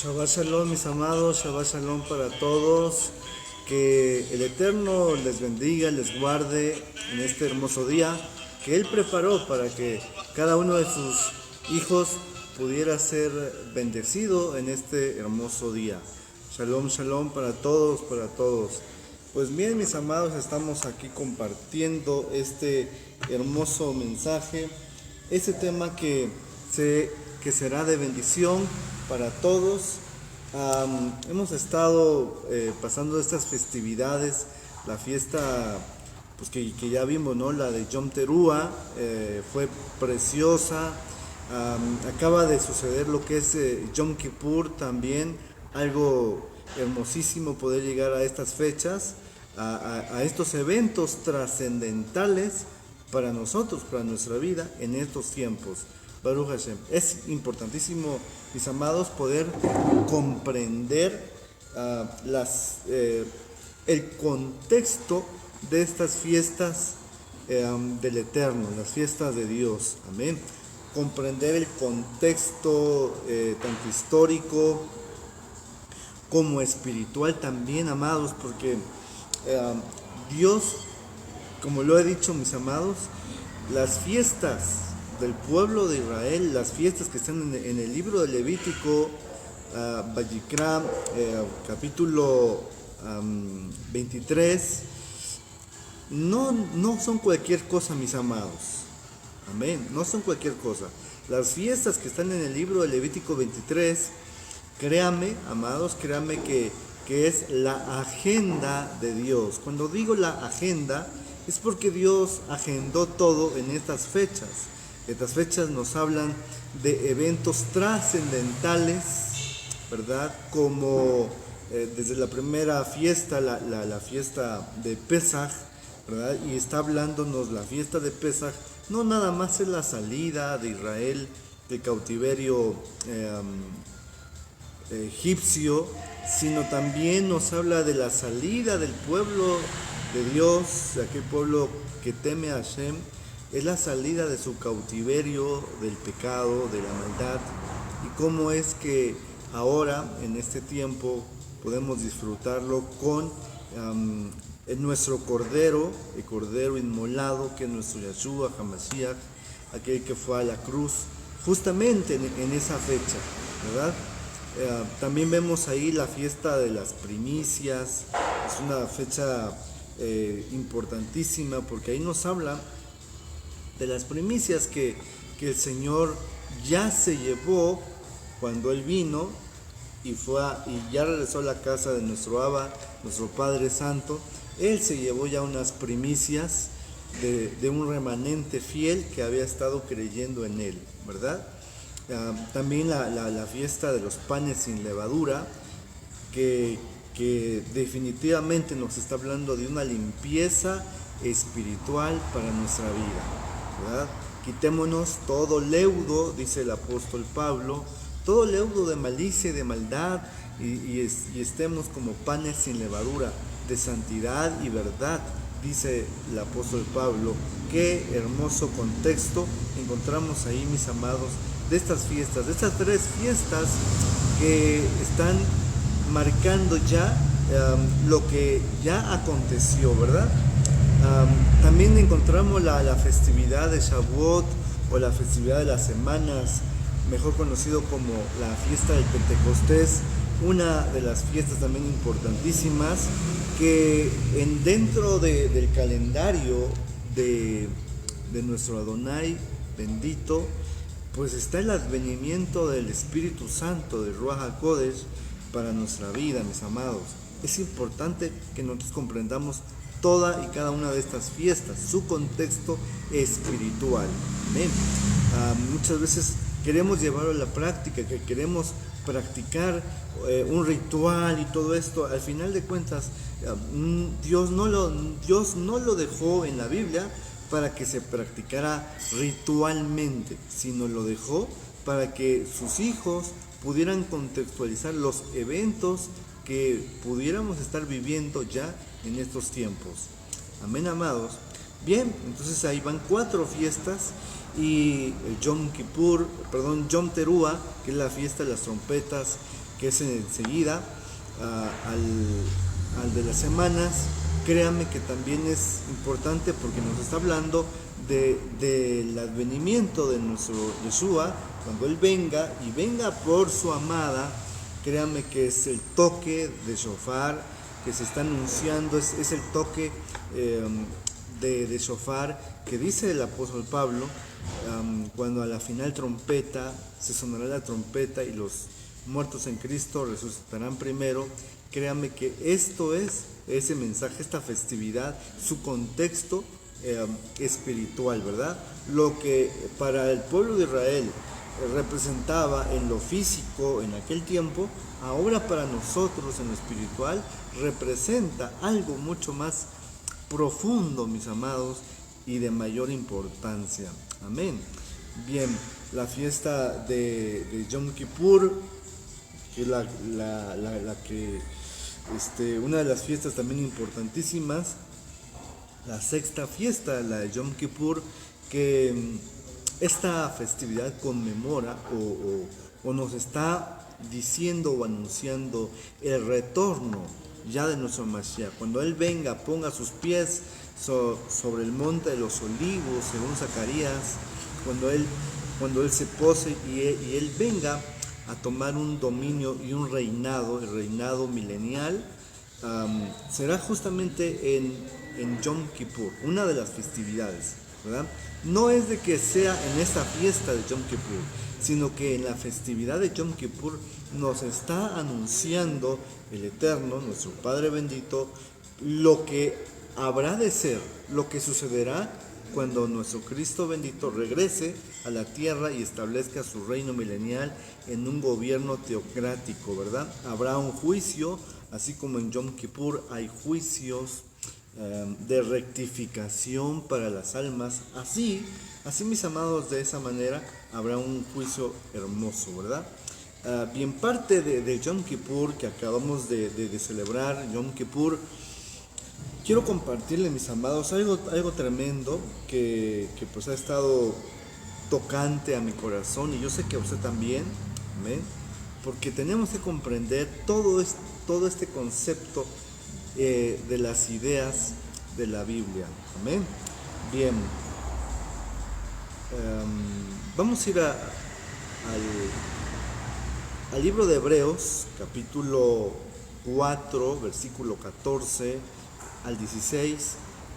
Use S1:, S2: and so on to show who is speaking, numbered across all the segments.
S1: Shabbat Shalom, mis amados, Shabbat Shalom para todos. Que el Eterno les bendiga, les guarde en este hermoso día que Él preparó para que cada uno de sus hijos pudiera ser bendecido en este hermoso día. Shalom, shalom para todos, para todos. Pues bien, mis amados, estamos aquí compartiendo este hermoso mensaje, este tema que será de bendición para todos. Hemos estado pasando estas festividades, la fiesta pues que ya vimos, ¿no? La de Yom Teruah fue preciosa. Acaba de suceder lo que es Yom Kippur también, algo hermosísimo poder llegar a estas fechas, a estos eventos trascendentales para nosotros, para nuestra vida en estos tiempos. Baruch Hashem. Es importantísimo, mis amados, poder comprender el contexto de estas fiestas del Eterno, las fiestas de Dios. Amén. Comprender el contexto tanto histórico como espiritual también, amados, porque Dios, como lo he dicho, mis amados, las fiestas del pueblo de Israel, las fiestas que están en el libro de Levítico, Vayikra, capítulo 23, no son cualquier cosa, mis amados. Amén, no son cualquier cosa. Las fiestas que están en el libro de Levítico 23, créame, amados, créame que es la agenda de Dios. Cuando digo la agenda, es porque Dios agendó todo en estas fechas. Estas fechas nos hablan de eventos trascendentales, ¿verdad? Como desde la primera fiesta, la fiesta de Pesaj, ¿verdad? Y está hablándonos la fiesta de Pesaj, no nada más es la salida de Israel del cautiverio egipcio, sino también nos habla de la salida del pueblo de Dios, de aquel pueblo que teme a Hashem. Es la salida de su cautiverio, del pecado, de la maldad, y cómo es que ahora, en este tiempo, podemos disfrutarlo con nuestro Cordero, el Cordero inmolado, que es nuestro Yeshua HaMashiach, aquel que fue a la cruz, justamente en esa fecha, ¿verdad? También vemos ahí la fiesta de las primicias. Es una fecha importantísima, porque ahí nos habla de las primicias que el Señor ya se llevó cuando Él vino y ya regresó a la casa de nuestro Abba, nuestro Padre Santo. Él se llevó ya unas primicias de un remanente fiel que había estado creyendo en Él, ¿verdad? También la fiesta de los panes sin levadura, que definitivamente nos está hablando de una limpieza espiritual para nuestra vida, ¿verdad? Quitémonos todo leudo, dice el apóstol Pablo, todo leudo de malicia y de maldad, y estemos como panes sin levadura, de santidad y verdad, dice el apóstol Pablo. Qué hermoso contexto encontramos ahí, mis amados, de estas fiestas, de estas tres fiestas que están marcando ya lo que ya aconteció, ¿verdad? También encontramos la festividad de Shavuot, o la festividad de las semanas, mejor conocido como la fiesta del Pentecostés, una de las fiestas también importantísimas que dentro del calendario de nuestro Adonai bendito, pues está el advenimiento del Espíritu Santo, del Ruach HaKodesh, para nuestra vida, mis amados. Es importante que nosotros comprendamos toda y cada una de estas fiestas, su contexto espiritual. Amén. Muchas veces queremos llevarlo a la práctica, que queremos practicar un ritual y todo esto. Al final de cuentas, Dios no lo dejó en la Biblia para que se practicara ritualmente, sino lo dejó para que sus hijos pudieran contextualizar los eventos que pudiéramos estar viviendo ya en estos tiempos. Amén, amados. Bien, entonces ahí van 4 fiestas y Yom Teruah, que es la fiesta de las trompetas, que es enseguida, al de las semanas, créanme que también es importante porque nos está hablando del advenimiento de nuestro Yeshua, cuando Él venga y venga por su amada. Créanme que es el toque de shofar que se está anunciando, es el toque de shofar que dice el apóstol Pablo, cuando a la final trompeta, se sonará la trompeta y los muertos en Cristo resucitarán primero. Créanme que esto es ese mensaje, esta festividad, su contexto espiritual, ¿verdad? Lo que para el pueblo de Israel representaba en lo físico en aquel tiempo, ahora para nosotros en lo espiritual representa algo mucho más profundo, mis amados, y de mayor importancia. Amén. Bien, la fiesta de Yom Kippur, que una de las fiestas también importantísimas, la sexta fiesta, la de Yom Kippur, que esta festividad conmemora o nos está diciendo o anunciando el retorno ya de nuestro Mashiach. Cuando Él venga, ponga sus pies sobre el monte de los olivos, según Zacarías, cuando Él se pose y Él venga a tomar un dominio y un reinado, el reinado milenial, será justamente en Yom Kippur, una de las festividades, ¿verdad? No es de que sea en esta fiesta de Yom Kippur, sino que en la festividad de Yom Kippur nos está anunciando el Eterno, nuestro Padre bendito, lo que habrá de ser, lo que sucederá cuando nuestro Cristo bendito regrese a la tierra y establezca su reino milenial en un gobierno teocrático, ¿verdad? Habrá un juicio, así como en Yom Kippur hay juicios de rectificación para las almas. Así mis amados, de esa manera habrá un juicio hermoso, ¿verdad? Bien, parte de Yom Kippur que acabamos de celebrar, Yom Kippur, quiero compartirle, mis amados, algo tremendo que pues ha estado tocante a mi corazón, y yo sé que a usted también, ¿amén? Porque tenemos que comprender todo este concepto de las ideas de la Biblia, amén. Bien, vamos a ir al libro de Hebreos, capítulo 4, versículo 14 al 16,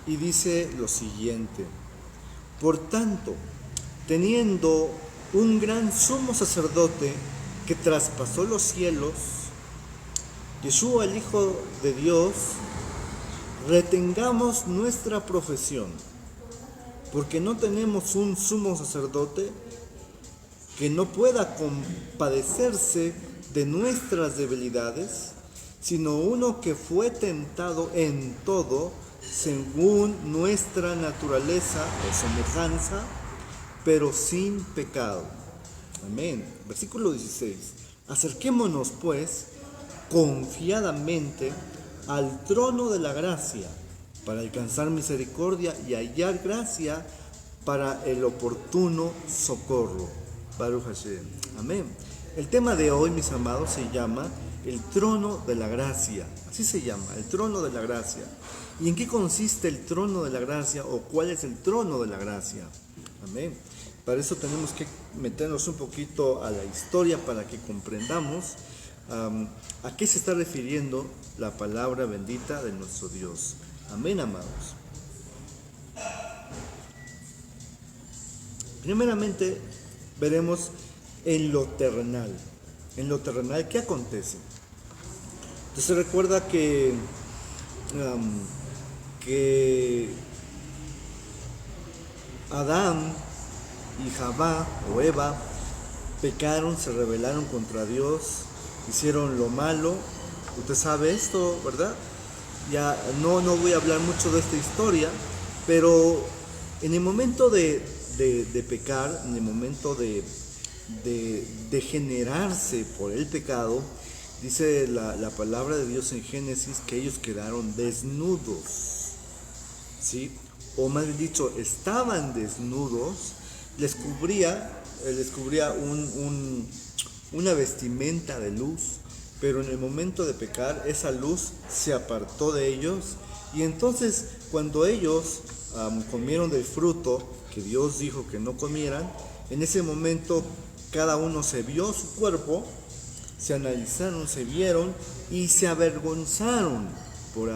S1: y dice lo siguiente: por tanto, teniendo un gran sumo sacerdote que traspasó los cielos, Yeshua, el Hijo de Dios, retengamos nuestra profesión, porque no tenemos un sumo sacerdote que no pueda compadecerse de nuestras debilidades, sino uno que fue tentado en todo según nuestra naturaleza o semejanza, pero sin pecado. Amén. Versículo 16. Acerquémonos pues confiadamente al trono de la gracia para alcanzar misericordia y hallar gracia para el oportuno socorro. Baruch Hashem. Amén. El tema de hoy, mis amados, se llama el trono de la gracia. Así se llama, el trono de la gracia. ¿Y en qué consiste el trono de la gracia, o cuál es el trono de la gracia? Amén. Para eso tenemos que meternos un poquito a la historia para que comprendamos a qué se está refiriendo la palabra bendita de nuestro Dios. Amén, amados. Primeramente, veremos en lo terrenal. En lo terrenal, ¿qué acontece? Entonces recuerda que Adán y Javá o Eva pecaron, se rebelaron contra Dios, hicieron lo malo. Usted sabe esto, ¿verdad? Ya no voy a hablar mucho de esta historia, pero en el momento de pecar, en el momento de degenerarse por el pecado, dice la palabra de Dios en Génesis que ellos quedaron desnudos, ¿sí? O más bien dicho, estaban desnudos, les cubría una vestimenta de luz, pero en el momento de pecar esa luz se apartó de ellos, y entonces cuando ellos comieron del fruto que Dios dijo que no comieran, en ese momento cada uno se vio su cuerpo, se analizaron, se vieron y se avergonzaron por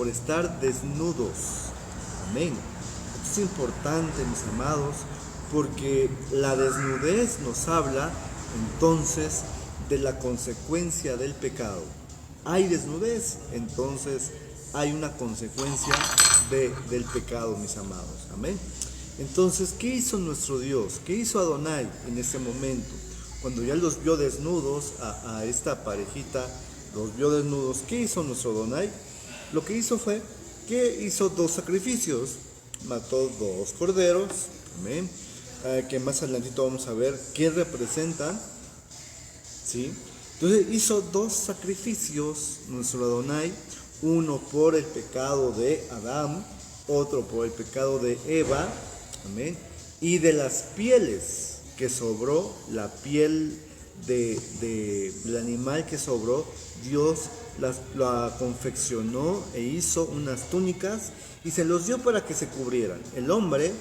S1: estar desnudos. Amén. Esto es importante, mis amados, porque la desnudez nos habla entonces de la consecuencia del pecado. Hay desnudez, entonces hay una consecuencia del pecado, mis amados. Amén. Entonces, ¿qué hizo nuestro Dios? ¿Qué hizo Adonai en ese momento? Cuando ya los vio desnudos, a esta parejita, los vio desnudos, ¿qué hizo nuestro Adonai? Lo que hizo fue que hizo 2 sacrificios, mató 2 corderos, amén, que más adelantito vamos a ver qué representan, ¿sí? Entonces hizo 2 sacrificios nuestro Adonai, uno por el pecado de Adán, otro por el pecado de Eva, amén, y de las pieles que sobró, la piel del animal que sobró, Dios la confeccionó e hizo unas túnicas y se los dio para que se cubrieran. El hombre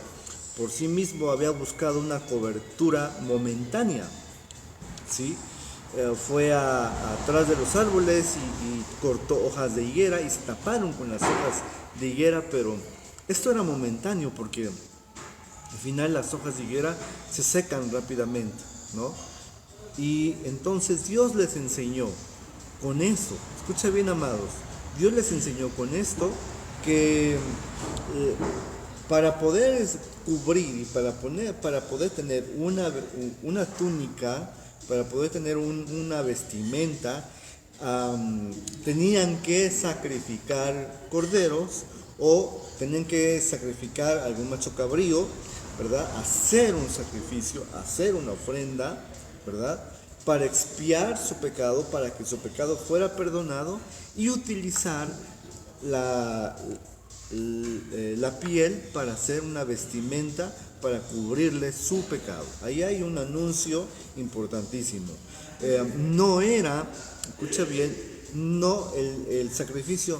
S1: por sí mismo había buscado una cobertura momentánea, ¿sí? Fue atrás de los árboles y cortó hojas de higuera y se taparon con las hojas de higuera, pero esto era momentáneo porque al final las hojas de higuera se secan rápidamente, ¿no? Y entonces Dios les enseñó con esto, escucha bien, amados, Dios les enseñó con esto que para poder cubrir y para poder tener una túnica, para poder tener una vestimenta, tenían que sacrificar corderos o tenían que sacrificar algún macho cabrío, ¿verdad? Hacer un sacrificio, hacer una ofrenda, ¿verdad? Para expiar su pecado, para que su pecado fuera perdonado y utilizar la piel para hacer una vestimenta para cubrirle su pecado. Ahí hay un anuncio importantísimo. No era, escucha bien, no el sacrificio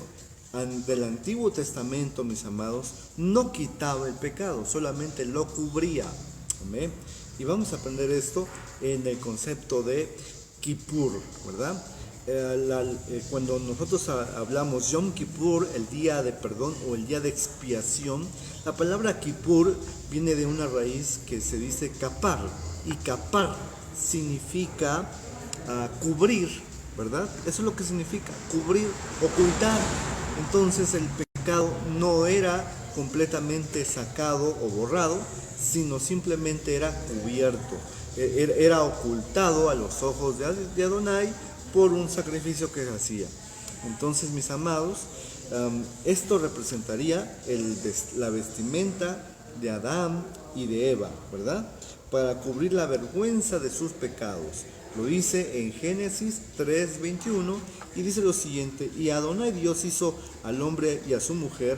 S1: del Antiguo Testamento, mis amados, no quitaba el pecado, solamente lo cubría. ¿Amén? Y vamos a aprender esto en el concepto de Kippur, ¿verdad? Cuando nosotros hablamos Yom Kippur, el día de perdón o el día de expiación, la palabra Kippur viene de una raíz que se dice kapar, y kapar significa cubrir, ¿verdad? Eso es lo que significa, cubrir, ocultar. Entonces el pecado no era completamente sacado o borrado, sino simplemente era cubierto, era ocultado a los ojos de Adonai por un sacrificio que hacía. Entonces, mis amados, esto representaría la vestimenta de Adán y de Eva, ¿verdad? Para cubrir la vergüenza de sus pecados. Lo dice en Génesis 3:21 y dice lo siguiente: y Adonai Dios hizo al hombre y a su mujer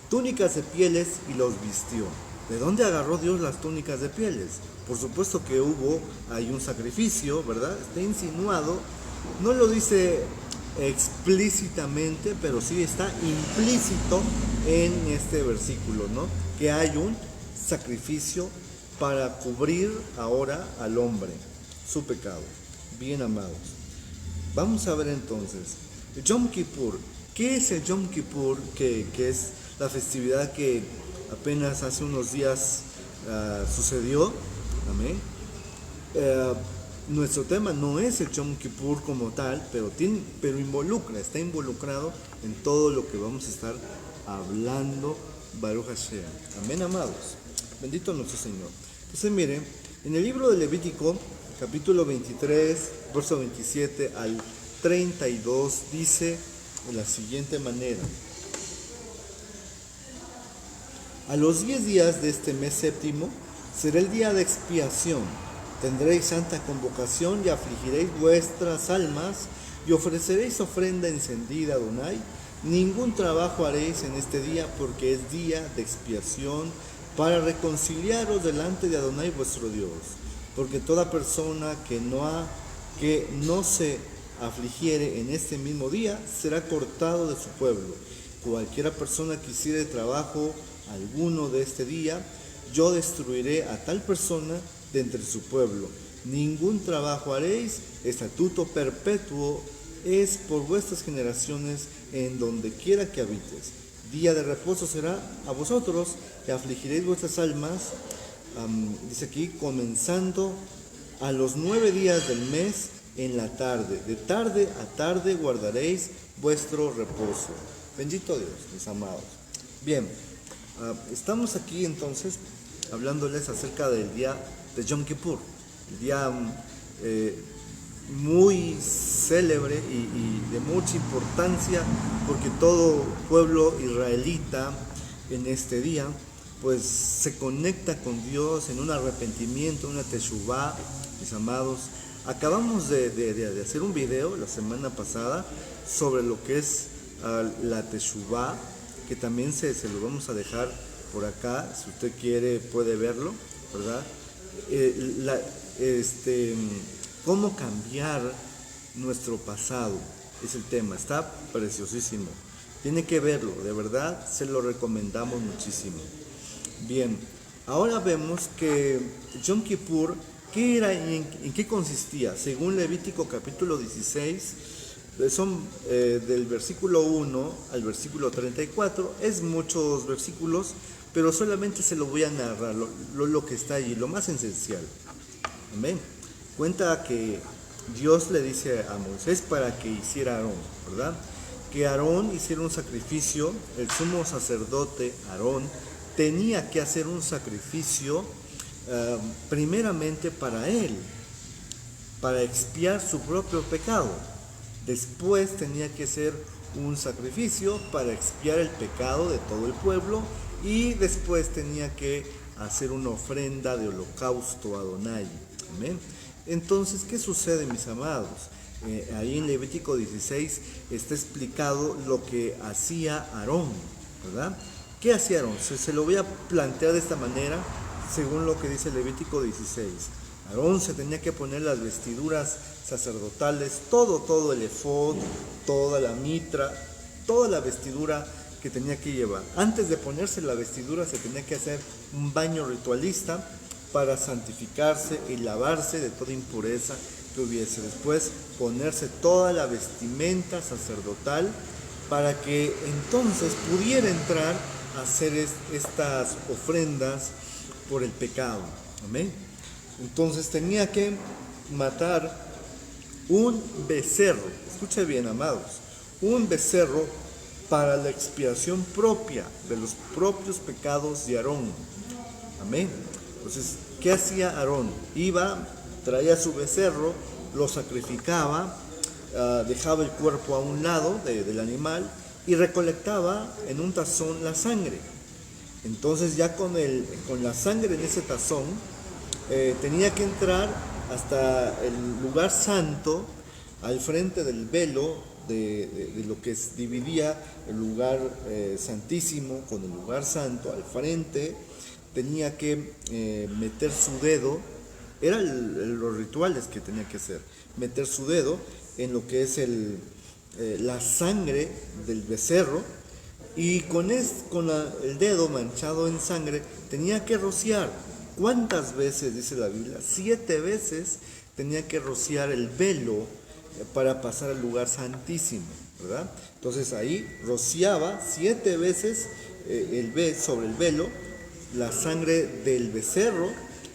S1: túnicas de pieles y los vistió. ¿De dónde agarró Dios las túnicas de pieles? Por supuesto que hay un sacrificio, ¿verdad? Está insinuado, no lo dice explícitamente, pero sí está implícito en este versículo, ¿no? Que hay un sacrificio para cubrir ahora al hombre su pecado. Bien, amados, vamos a ver entonces Yom Kippur. ¿Qué es el Yom Kippur? Que es la festividad que apenas hace unos días sucedió. Amén. Nuestro tema no es el Yom Kippur como tal, pero está involucrado en todo lo que vamos a estar hablando, Baruch Hashem. Amén, amados. Bendito nuestro Señor. Entonces, miren, en el libro de Levítico, capítulo 23, verso 27 al 32, dice de la siguiente manera: a los 10 días de este mes séptimo será el día de expiación. Tendréis santa convocación y afligiréis vuestras almas y ofreceréis ofrenda encendida a Adonai. Ningún trabajo haréis en este día, porque es día de expiación para reconciliaros delante de Adonai vuestro Dios. Porque toda persona que no ha que no se afligiere en este mismo día, será cortado de su pueblo. Cualquiera persona que hiciere trabajo alguno de este día, yo destruiré a tal persona de entre su pueblo. Ningún trabajo haréis, estatuto perpetuo es por vuestras generaciones en donde quiera que habites. Día de reposo será a vosotros, y afligiréis vuestras almas, dice aquí, comenzando a los 9 días del mes en la tarde. De tarde a tarde guardaréis vuestro reposo. Bendito Dios, mis amados. Bien, estamos aquí entonces hablándoles acerca del día de Yom Kippur, el día muy célebre y de mucha importancia, porque todo pueblo israelita en este día pues se conecta con Dios en un arrepentimiento, una teshuvá, mis amados. Acabamos de hacer un video la semana pasada sobre lo que es la teshuvá, que también se lo vamos a dejar por acá, si usted quiere puede verlo, ¿verdad? Cómo cambiar nuestro pasado es el tema, está preciosísimo. Tiene que verlo, de verdad se lo recomendamos muchísimo. Bien, ahora vemos que Yom Kippur, ¿qué era y en qué consistía? Según Levítico capítulo 16, son del versículo 1 al versículo 34, es muchos versículos, pero solamente se lo voy a narrar, lo que está allí, lo más esencial. Amén. Cuenta que Dios le dice a Moisés para que hiciera Aarón, ¿verdad? Que Aarón hiciera un sacrificio, el sumo sacerdote Aarón tenía que hacer un sacrificio primeramente para él, para expiar su propio pecado. Después tenía que hacer un sacrificio para expiar el pecado de todo el pueblo, y después tenía que hacer una ofrenda de holocausto a Adonai. Amén. Entonces, ¿qué sucede, mis amados? Ahí en Levítico 16 está explicado lo que hacía Aarón, ¿verdad? ¿Qué hacía Aarón? Se lo voy a plantear de esta manera, según lo que dice Levítico 16. Aarón se tenía que poner las vestiduras sacerdotales, todo el efod, toda la mitra, toda la vestidura que tenía que llevar. Antes de ponerse la vestidura se tenía que hacer un baño ritualista para santificarse y lavarse de toda impureza que hubiese. Después ponerse toda la vestimenta sacerdotal para que entonces pudiera entrar a hacer estas ofrendas por el pecado. Amén. Entonces tenía que matar un becerro, escuche bien, amados, un becerro para la expiación propia de los propios pecados de Aarón. Amén. Entonces, ¿qué hacía Aarón? Iba, traía su becerro, lo sacrificaba, dejaba el cuerpo a un lado del animal y recolectaba en un tazón la sangre. Entonces ya con la sangre en ese tazón, tenía que entrar hasta el lugar santo, al frente del velo de lo que dividía el lugar santísimo con el lugar santo. Al frente tenía que meter su dedo, eran los rituales que tenía que hacer, meter su dedo en lo que es la sangre del becerro, y con el dedo manchado en sangre tenía que rociar. ¿Cuántas veces dice la Biblia? 7 veces tenía que rociar el velo para pasar al lugar santísimo, ¿verdad? Entonces ahí rociaba 7 veces sobre el velo la sangre del becerro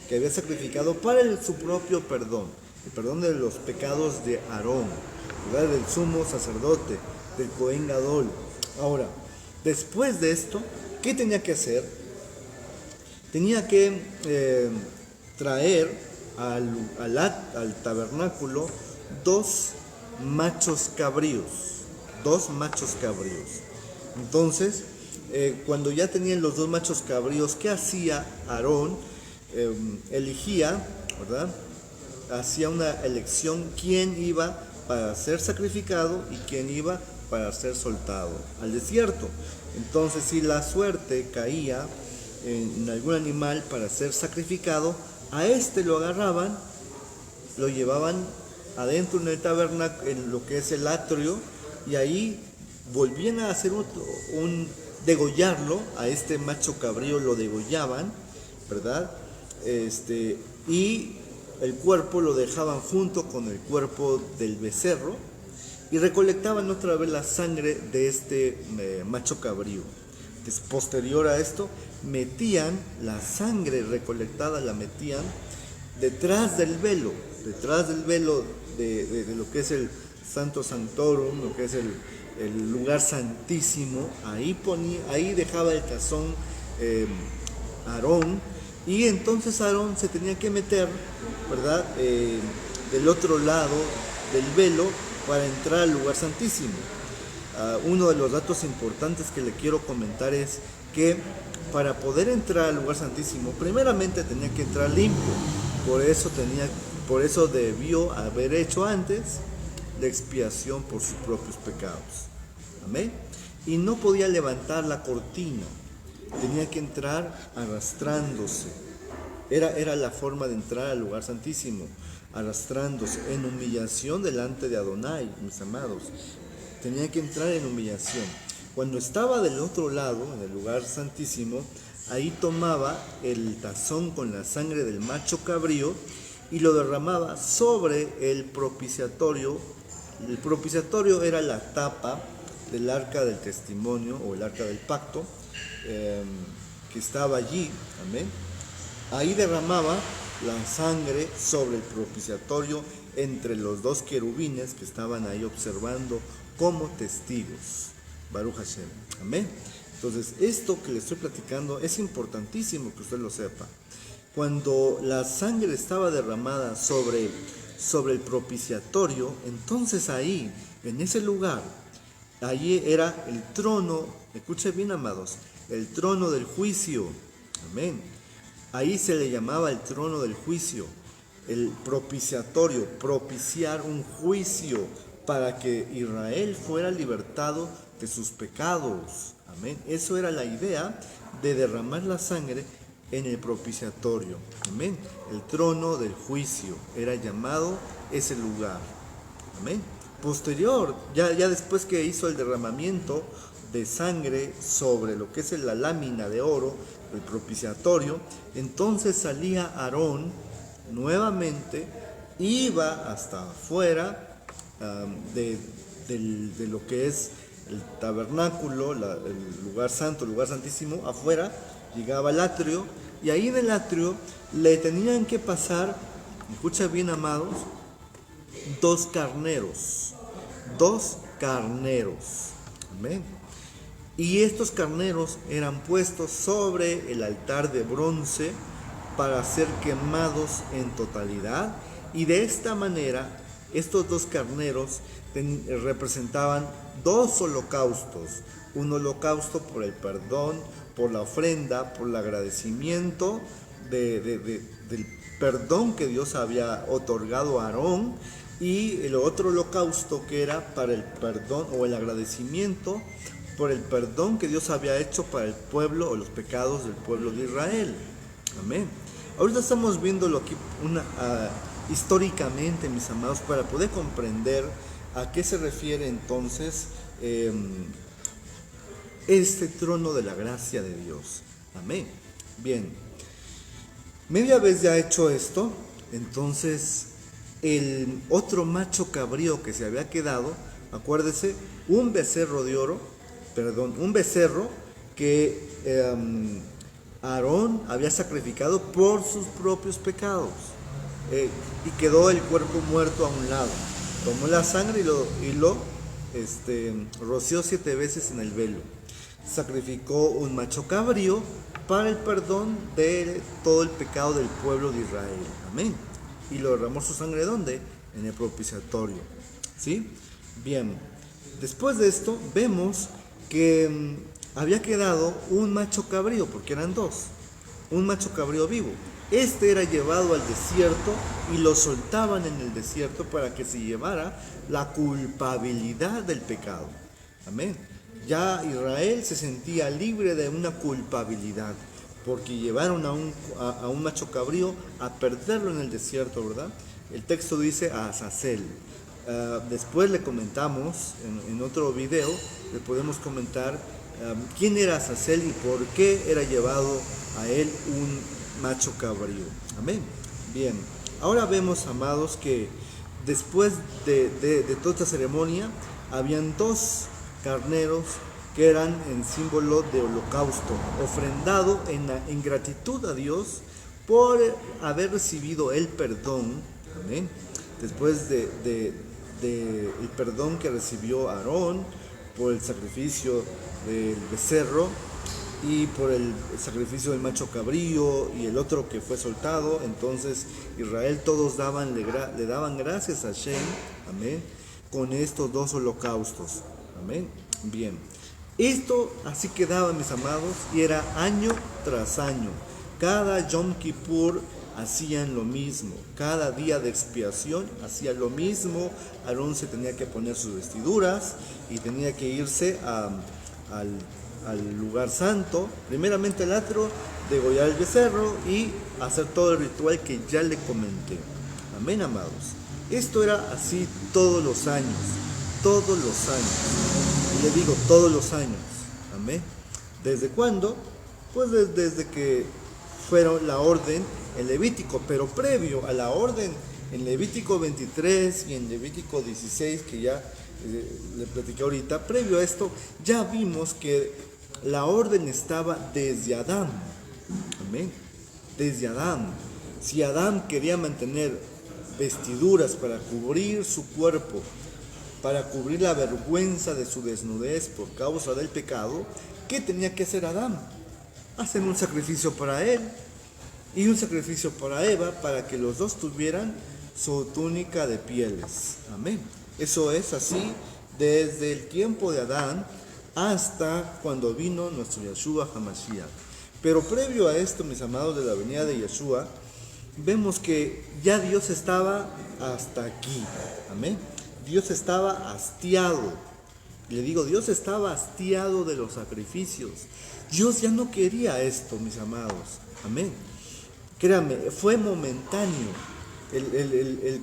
S1: que había sacrificado para su propio perdón, el perdón de los pecados de Aarón, ¿verdad? Del sumo sacerdote, del Cohen Gadol. Ahora, después de esto, ¿qué tenía que hacer? Tenía que traer al tabernáculo 2 machos cabríos. Entonces, cuando ya tenían los 2 machos cabríos, ¿qué hacía Aarón? Elegía, ¿verdad? Hacía una elección quién iba para ser sacrificado y quién iba para ser soltado al desierto. Entonces, si la suerte caía en algún animal para ser sacrificado, a este lo agarraban, lo llevaban adentro en el tabernáculo, en lo que es el atrio, y ahí volvían a hacer degollarlo, a este macho cabrío lo degollaban, ¿verdad? Y el cuerpo lo dejaban junto con el cuerpo del becerro y recolectaban otra vez la sangre de este macho cabrío. Posterior a esto, metían la sangre recolectada, la metían detrás del velo de lo que es el Santo Sanctorum, lo que es el lugar santísimo. Ahí dejaba el tazón Aarón, y entonces Aarón se tenía que meter, ¿verdad?, del otro lado del velo para entrar al lugar santísimo. Uno de los datos importantes que le quiero comentar es que para poder entrar al lugar santísimo, primeramente tenía que entrar limpio. Por eso debió haber hecho antes la expiación por sus propios pecados. Amén. Y no podía levantar la cortina, tenía que entrar arrastrándose. Era la forma de entrar al lugar santísimo, arrastrándose en humillación delante de Adonai, mis amados. Tenía que entrar en humillación. Cuando estaba del otro lado, en el lugar santísimo, ahí tomaba el tazón con la sangre del macho cabrío y lo derramaba sobre el propiciatorio. El propiciatorio era la tapa del arca del testimonio o el arca del pacto, que estaba allí. Amén. Ahí derramaba la sangre sobre el propiciatorio entre los dos querubines que estaban ahí observando como testigos. Baruch Hashem. Amén. Entonces, esto que le estoy platicando es importantísimo que usted lo sepa. Cuando la sangre estaba derramada sobre el propiciatorio, entonces ahí, en ese lugar, allí era el trono, escuchen bien, amados, el trono del juicio. Amén. Ahí se le llamaba el trono del juicio, el propiciatorio, propiciar un juicio para que Israel fuera libertado de sus pecados. Amén. Eso era la idea de derramar la sangre en el propiciatorio. Amén. El trono del juicio era llamado ese lugar. Amén. Posterior, ya después que hizo el derramamiento de sangre sobre lo que es la lámina de oro, el propiciatorio, entonces salía Aarón nuevamente, iba hasta afuera de lo que es el tabernáculo, el lugar santo, el lugar santísimo, afuera, llegaba al atrio, y ahí en el atrio le tenían que pasar, escucha bien, amados, dos carneros. Amén. Y estos carneros eran puestos sobre el altar de bronce para ser quemados en totalidad, y de esta manera estos dos carneros representaban dos holocaustos: un holocausto por el perdón, por la ofrenda, por el agradecimiento del perdón que Dios había otorgado a Aarón, y el otro holocausto que era para el perdón o el agradecimiento por el perdón que Dios había hecho para el pueblo o los pecados del pueblo de Israel. Amén. Ahorita estamos viéndolo aquí históricamente, mis amados, para poder comprender a qué se refiere entonces este trono de la gracia de Dios. Amén. Bien, media vez ya hecho esto, entonces el otro macho cabrío que se había quedado, acuérdese, un becerro que Aarón había sacrificado por sus propios pecados, y quedó el cuerpo muerto a un lado. Tomó la sangre y lo roció 7 veces en el velo. Sacrificó un macho cabrío para el perdón de todo el pecado del pueblo de Israel. Amén. Y lo derramó su sangre, ¿dónde? En el propiciatorio. ¿Sí? Bien. Después de esto vemos que había quedado un macho cabrío, porque eran dos. Un macho cabrío vivo. Este era llevado al desierto y lo soltaban en el desierto para que se llevara la culpabilidad del pecado. Amén. Ya Israel se sentía libre de una culpabilidad, porque llevaron a un macho cabrío a perderlo en el desierto, ¿verdad? El texto dice a Azazel. Después le comentamos, en otro video, le podemos comentar quién era Azazel y por qué era llevado a él un macho cabrío. Amén. Bien, ahora vemos, amados, que después de toda esta ceremonia, habían dos carneros que eran en símbolo de holocausto, ofrendado en gratitud a Dios por haber recibido el perdón. Amén. Después el perdón que recibió Aarón por el sacrificio del becerro y por el sacrificio del macho cabrío y el otro que fue soltado, entonces Israel todos le daban gracias a Hashem, amén, con estos dos holocaustos, amén. Bien, esto así quedaba, mis amados, y era año tras año. Cada Yom Kippur hacían lo mismo, cada día de expiación hacía lo mismo. Aarón se tenía que poner sus vestiduras y tenía que irse al lugar santo, primeramente al atrio, degollar el becerro y hacer todo el ritual que ya le comenté. Amén, amados. Esto era así todos los años, y le digo todos los años. Amén. ¿Desde cuándo? Pues desde que fueron la orden en Levítico, pero previo a la orden en Levítico 23 y en Levítico 16, que ya le platiqué ahorita, previo a esto ya vimos que la orden estaba desde Adán. Amén. Desde Adán. Si Adán quería mantener vestiduras para cubrir su cuerpo, para cubrir la vergüenza de su desnudez por causa del pecado, ¿qué tenía que hacer Adán? Hacer un sacrificio para él y un sacrificio para Eva, para que los dos tuvieran su túnica de pieles. Amén. Eso es así desde el tiempo de Adán hasta cuando vino nuestro Yeshua HaMashiach. Pero previo a esto, mis amados, de la venida de Yeshua, vemos que ya Dios estaba hasta aquí. Amén. Dios estaba hastiado. Le digo, Dios estaba hastiado de los sacrificios. Dios ya no quería esto, mis amados. Amén. Créanme, fue momentáneo el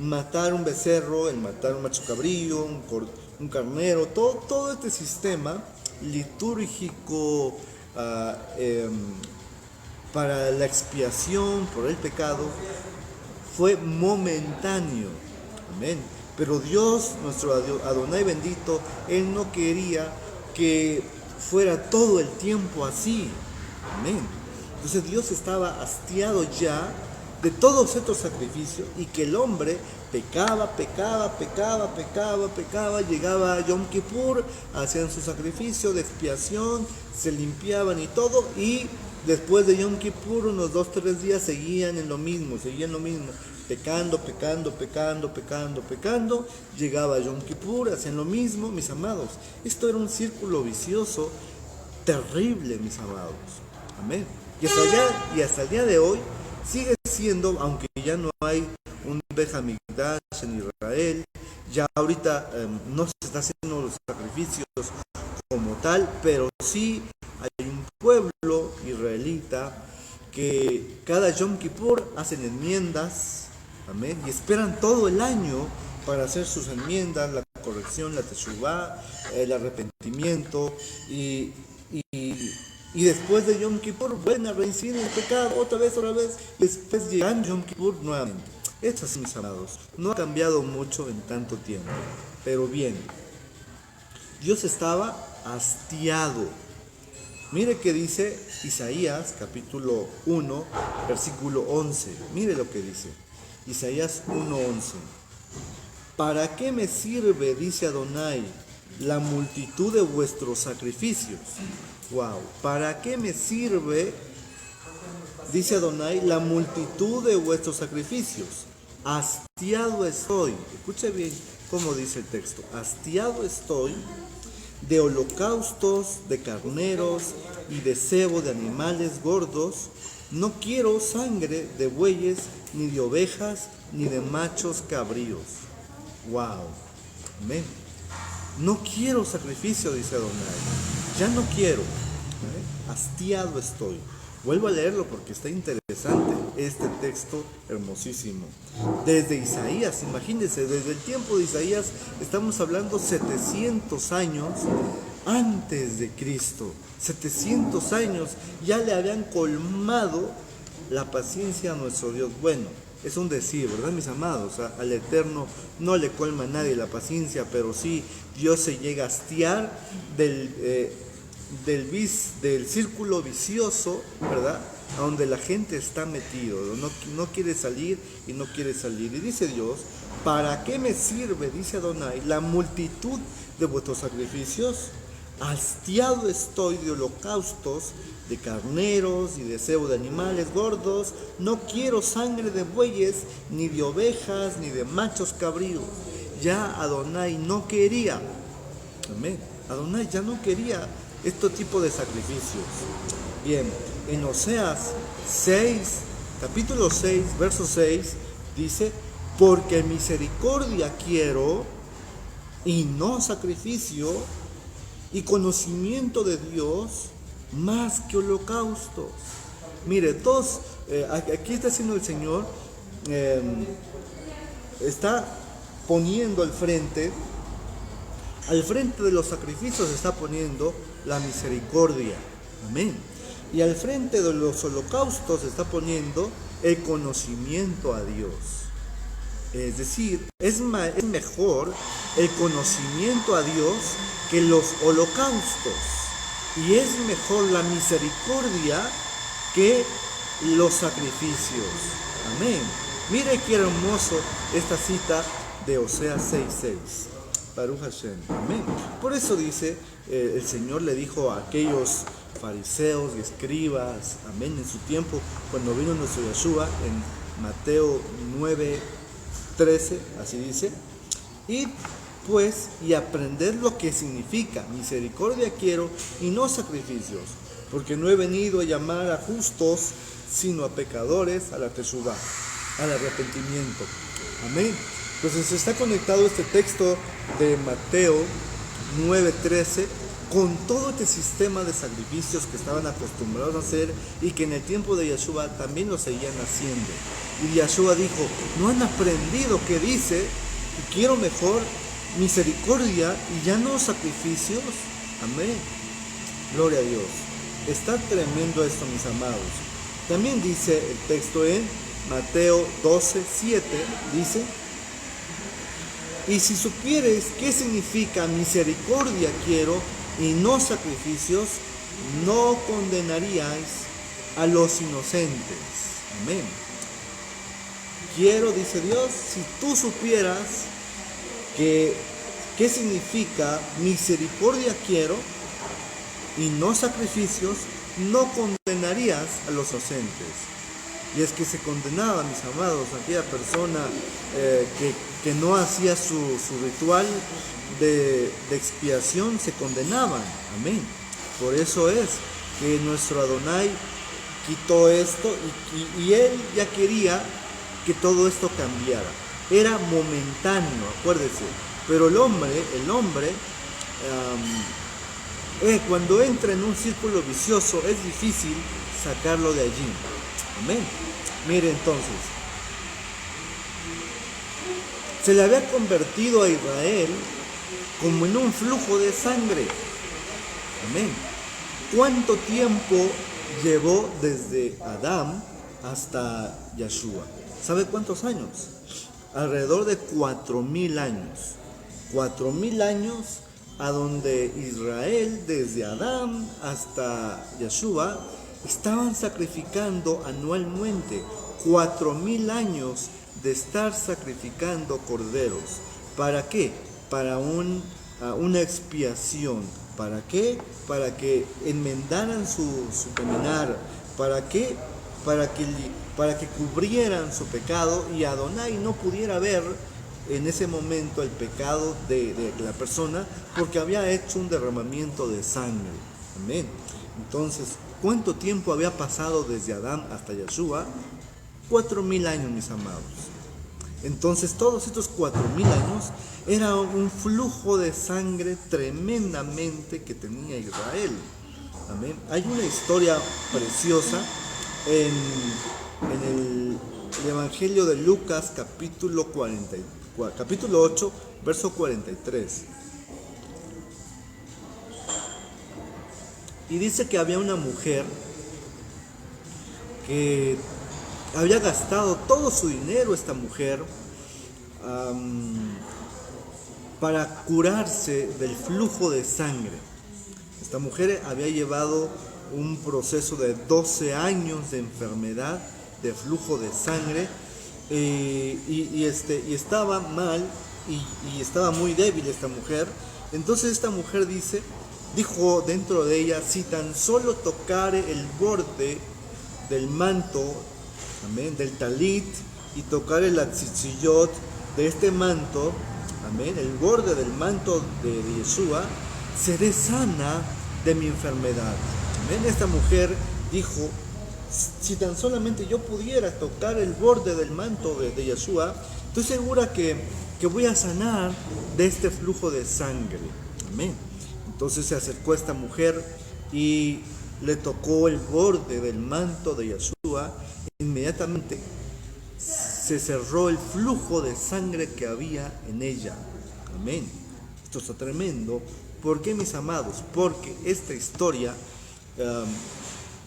S1: matar un becerro, el matar un macho cabrío, un carnero, todo este sistema litúrgico para la expiación por el pecado fue momentáneo. Amén. Pero Dios, nuestro Adonai bendito, Él no quería que fuera todo el tiempo así. Amén. Entonces Dios estaba hastiado ya de todos estos sacrificios y que el hombre pecaba, llegaba a Yom Kippur, hacían su sacrificio de expiación, se limpiaban y todo, y después de Yom Kippur, unos 2-3 días seguían lo mismo, pecando, llegaba Yom Kippur, hacían lo mismo, mis amados. Esto era un círculo vicioso terrible, mis amados. Amén. Y hasta el día de hoy sigue siendo, aunque ya no hay un Beit HaMikdash en Israel, ya ahorita no se está haciendo los sacrificios como tal, pero sí hay un pueblo israelita que cada Yom Kippur hacen enmiendas, amén, y esperan todo el año para hacer sus enmiendas, la corrección, la teshuvá, el arrepentimiento, y después de Yom Kippur vuelven a reincidir en el pecado otra vez, y después llegan Yom Kippur nuevamente. Esto es, mis amados, no ha cambiado mucho en tanto tiempo, pero bien, Dios estaba hastiado. Mire que dice Isaías capítulo 1, versículo 11. Mire lo que dice Isaías 1:11. ¿Para qué me sirve, dice Adonai, la multitud de vuestros sacrificios? Wow. ¿Para qué me sirve, dice Adonai, la multitud de vuestros sacrificios? Hastiado estoy. Escuche bien cómo dice el texto. Hastiado estoy de holocaustos, de carneros y de cebo de animales gordos. No quiero sangre de bueyes, ni de ovejas, ni de machos cabríos. Wow. Amén. No quiero sacrificio, dice Adonai. Ya no quiero. Hastiado estoy. Vuelvo a leerlo porque está interesante este texto hermosísimo. Desde Isaías, imagínense, desde el tiempo de Isaías estamos hablando 700 años antes de Cristo. 700 años ya le habían colmado la paciencia a nuestro Dios. Bueno, es un decir, ¿verdad, mis amados? Al Eterno no le colma a nadie la paciencia, pero sí Dios se llega a hastiar del círculo vicioso, ¿verdad? A donde la gente está metido, no quiere salir y no quiere salir. Y dice Dios, ¿para qué me sirve, dice Adonai, la multitud de vuestros sacrificios? Hastiado estoy de holocaustos, de carneros y de cebo de animales gordos. No quiero sangre de bueyes, ni de ovejas, ni de machos cabríos. Ya Adonai no quería, amén, Adonai ya no quería este tipo de sacrificios. Bien, en Oseas 6, capítulo 6, verso 6, dice, porque misericordia quiero y no sacrificio, y conocimiento de Dios más que holocaustos. Mire, aquí está haciendo el Señor, está poniendo al frente de los sacrificios está poniendo la misericordia, amén. Y al frente de los holocaustos está poniendo el conocimiento a Dios. Es decir, es mejor el conocimiento a Dios que los holocaustos. Y es mejor la misericordia que los sacrificios. Amén. Mire qué hermoso esta cita de Oseas 6:6. Baruch Hashem. Amén. Por eso dice, el Señor le dijo a aquellos fariseos y escribas, amén, en su tiempo, cuando vino nuestro Yeshua, en Mateo 9:13, así dice, y aprender lo que significa misericordia quiero y no sacrificios, porque no he venido a llamar a justos, sino a pecadores, a la teshuvá, al arrepentimiento. Amén. Entonces está conectado este texto de Mateo 9:13 con todo este sistema de sacrificios que estaban acostumbrados a hacer y que en el tiempo de Yeshua también lo seguían haciendo. Y Yeshua dijo, no han aprendido que dice, quiero mejor misericordia y ya no sacrificios. Amén. Gloria a Dios. Está tremendo esto, mis amados. También dice el texto en Mateo 12:7, dice, y si supieres qué significa misericordia quiero y no sacrificios, no condenaríais a los inocentes. Amén. Quiero, dice Dios, si tú supieras qué significa misericordia quiero y no sacrificios, no condenarías a los inocentes. Y es que se condenaba, mis amados, a aquella persona que no hacía su ritual de expiación, se condenaban. Amén. Por eso es que nuestro Adonai quitó esto y él ya quería que todo esto cambiara. Era momentáneo, acuérdese. Pero el hombre, cuando entra en un círculo vicioso, es difícil sacarlo de allí. Amén. Mire entonces, se le había convertido a Israel como en un flujo de sangre. Amén. ¿Cuánto tiempo llevó desde Adán hasta Yeshua? ¿Sabe cuántos años? Alrededor de 4,000 años. 4,000 años a donde Israel, desde Adán hasta Yeshua, estaban sacrificando anualmente. 4,000 años de estar sacrificando corderos. ¿Para qué? Para una expiación. ¿Para qué? Para que enmendaran su caminar. ¿Para qué? Para que cubrieran su pecado y Adonai no pudiera ver en ese momento el pecado de la persona porque había hecho un derramamiento de sangre. Amén. Entonces, ¿cuánto tiempo había pasado desde Adán hasta Yeshua? 4,000 años, mis amados. Entonces, todos estos 4,000 años era un flujo de sangre tremendamente que tenía Israel. Amén. Hay una historia preciosa en el Evangelio de Lucas, capítulo 8, verso 43. Y dice que había una mujer que había gastado todo su dinero, esta mujer, para curarse del flujo de sangre. Esta mujer había llevado un proceso de 12 años de enfermedad, de flujo de sangre, y estaba mal y estaba muy débil esta mujer. Entonces esta mujer dijo dentro de ella, si tan solo tocare el borde del manto, amén, del talit, y tocare la tzitzillot de este manto, amén, el borde del manto de Yeshua, seré sana de mi enfermedad. Amén. Esta mujer dijo, si tan solamente yo pudiera tocar el borde del manto de Yeshua, estoy segura que voy a sanar de este flujo de sangre. Amén. Entonces se acercó esta mujer y le tocó el borde del manto de Yeshua. Inmediatamente se cerró el flujo de sangre que había en ella. Amén. Esto está tremendo. ¿Por qué, mis amados? Porque esta historia,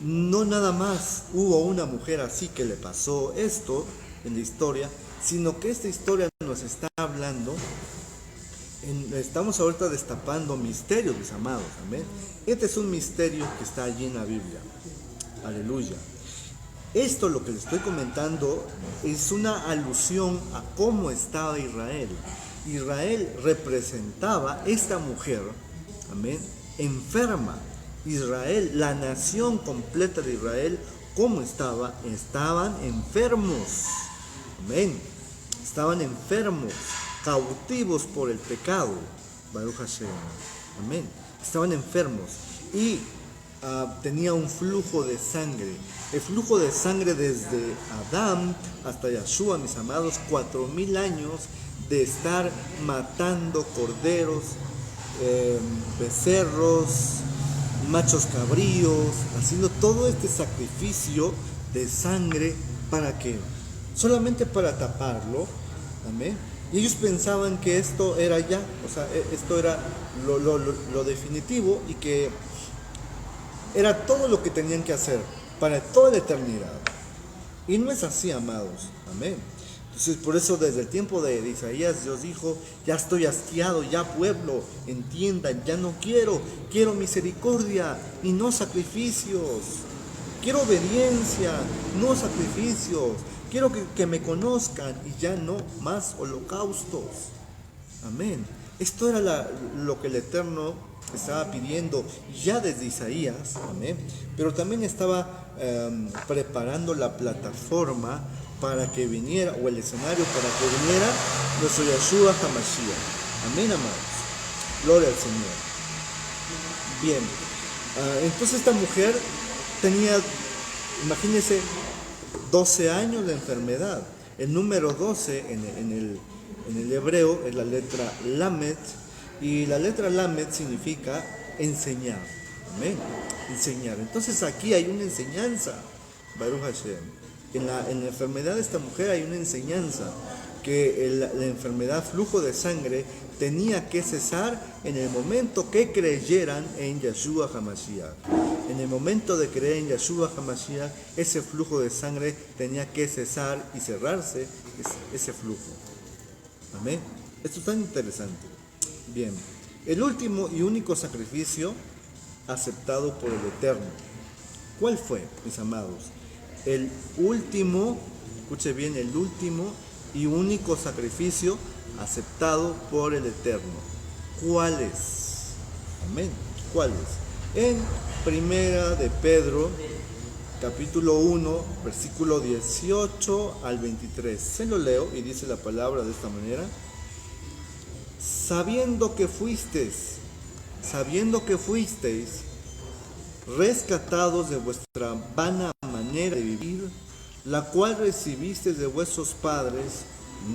S1: no nada más hubo una mujer así que le pasó esto en la historia, sino que esta historia nos está hablando, estamos ahorita destapando misterios, mis amados. Amén. Este es un misterio que está allí en la Biblia. Aleluya. Esto, lo que les estoy comentando, es una alusión a cómo estaba Israel. Israel representaba esta mujer, amén, enferma. Israel, la nación completa de Israel, ¿cómo estaba? Estaban enfermos, amén. Estaban enfermos, cautivos por el pecado, Baruch Hashem, amén. Estaban enfermos y tenía un flujo de sangre. El flujo de sangre desde Adán hasta Yeshua, mis amados, 4000 años de estar matando corderos, becerros, machos cabríos, haciendo todo este sacrificio de sangre. ¿Para qué? Solamente para taparlo. Amén. Y ellos pensaban que esto era ya, o sea, esto era lo definitivo y que era todo lo que tenían que hacer para toda la eternidad. Y no es así, amados. Amén. Entonces, por eso desde el tiempo de Isaías, Dios dijo, ya estoy hastiado, ya pueblo, entiendan, ya no quiero misericordia y no sacrificios. Quiero obediencia, no sacrificios. Quiero que me conozcan y ya no más holocaustos. Amén. Esto era lo que el Eterno estaba pidiendo ya desde Isaías, amén. Pero también estaba preparando la plataforma para que viniera, o el escenario para que viniera nuestro Yeshua HaMashiach. Amén, amados. Gloria al Señor. Bien, entonces esta mujer tenía, imagínense, 12 años de enfermedad. El número 12 en el hebreo es la letra Lamed, y la letra Lamed significa enseñar. Amén. Enseñar. Entonces aquí hay una enseñanza, Baruch Hashem. En la enfermedad de esta mujer hay una enseñanza, que la enfermedad, flujo de sangre, tenía que cesar en el momento que creyeran en Yeshua HaMashiach. En el momento de creer en Yeshua HaMashiach, ese flujo de sangre tenía que cesar y cerrarse ese flujo. Amén. Esto es tan interesante. Bien, el último y único sacrificio aceptado por el Eterno. ¿Cuál fue, mis amados? El último, escuche bien, el último y único sacrificio aceptado por el Eterno. ¿Cuál es? Amén. ¿Cuál es? En Primera de Pedro, capítulo 1, versículo 18 al 23. Se lo leo y dice la palabra de esta manera. Sabiendo que fuisteis rescatados de vuestra vana manera de vivir, la cual recibisteis de vuestros padres,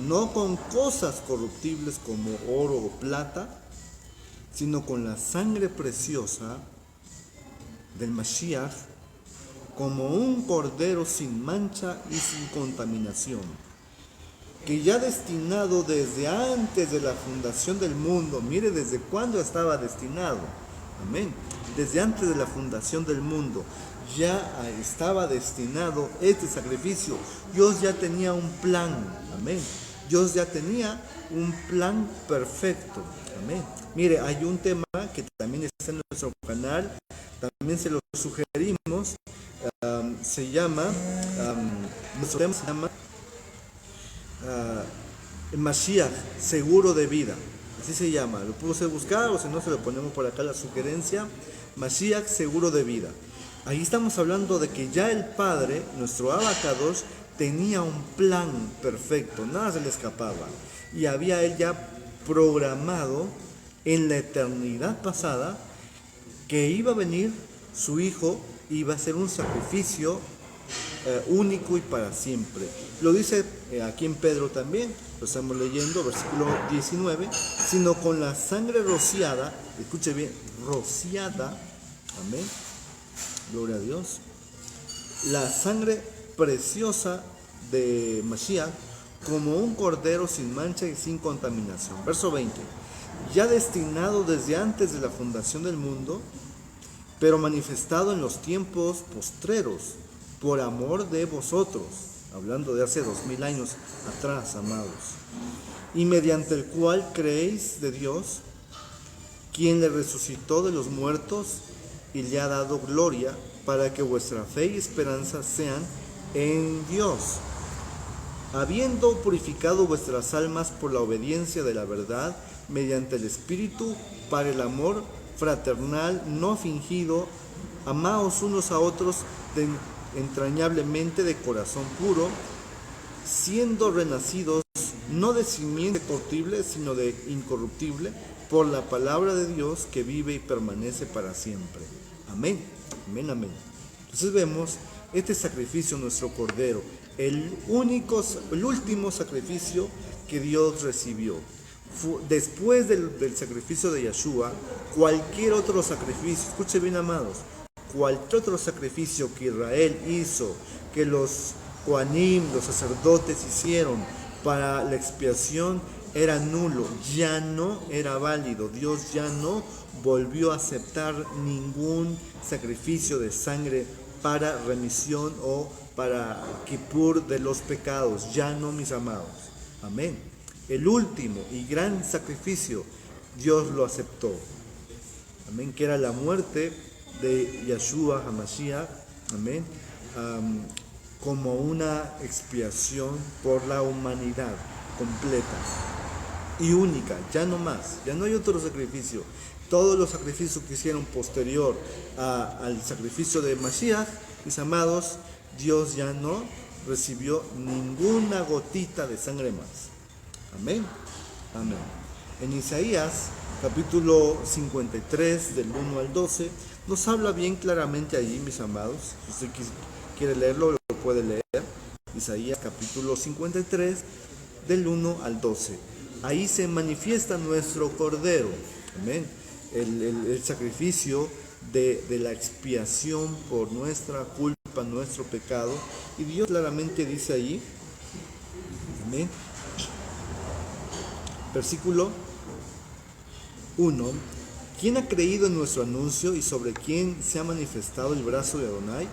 S1: no con cosas corruptibles como oro o plata, sino con la sangre preciosa del Mashiach como un cordero sin mancha y sin contaminación, que ya destinado desde antes de la fundación del mundo, mire desde cuándo estaba destinado, amén, desde antes de la fundación del mundo, ya estaba destinado este sacrificio. Dios ya tenía un plan, amén, Dios ya tenía un plan perfecto, amén. Mire, hay un tema que también está en nuestro canal, también se lo sugerimos, se llama, nuestro tema se llama Mashiach, seguro de vida, así se llama. Lo puedo buscar, o si no se lo ponemos por acá la sugerencia, Mashiach, seguro de vida. Ahí estamos hablando de que ya el Padre, nuestro Abacados, tenía un plan perfecto, nada se le escapaba, y había él ya programado en la eternidad pasada que iba a venir su Hijo, iba a ser un sacrificio único y para siempre. Lo dice aquí en Pedro también, lo estamos leyendo, versículo 19, sino con la sangre rociada, escuche bien, rociada, amén, gloria a Dios, la sangre preciosa de Mashiach, como un cordero sin mancha y sin contaminación. Verso 20, ya destinado desde antes de la fundación del mundo, pero manifestado en los tiempos postreros, por amor de vosotros, hablando de hace 2000 años atrás, amados, y mediante el cual creéis de Dios, quien le resucitó de los muertos y le ha dado gloria, para que vuestra fe y esperanza sean en Dios, habiendo purificado vuestras almas por la obediencia de la verdad, mediante el Espíritu, para el amor fraternal no fingido, amaos unos a otros entrañablemente de corazón puro, siendo renacidos no de simiente corruptible, sino de incorruptible, por la palabra de Dios que vive y permanece para siempre. Amén, amén, amén. Entonces vemos este sacrificio, nuestro Cordero, el último sacrificio que Dios recibió. Después del sacrificio de Yeshua, cualquier otro sacrificio, escuche bien, amados, cualquier otro sacrificio que Israel hizo, que los Kohanim, los sacerdotes hicieron para la expiación, era nulo, ya no era válido. Dios ya no volvió a aceptar ningún sacrificio de sangre para remisión o para Kippur de los pecados, ya no, mis amados. Amén. El último y gran sacrificio, Dios lo aceptó. Amén, que era la muerte de Yeshua HaMashiach, amén, como una expiación por la humanidad completa y única, ya no más, ya no hay otro sacrificio. Todos los sacrificios que hicieron posterior al sacrificio de Mashiach, mis amados, Dios ya no recibió ninguna gotita de sangre más. Amén, amén. En Isaías capítulo 53 del 1 al 12 nos habla bien claramente allí, mis amados. Si usted quiere leerlo, lo puede leer. Isaías capítulo 53 del 1 al 12. Ahí se manifiesta nuestro Cordero, amén, el sacrificio de la expiación por nuestra culpa, nuestro pecado. Y Dios claramente dice allí, amén, versículo 1, ¿quién ha creído en nuestro anuncio y sobre quién se ha manifestado el brazo de Adonai?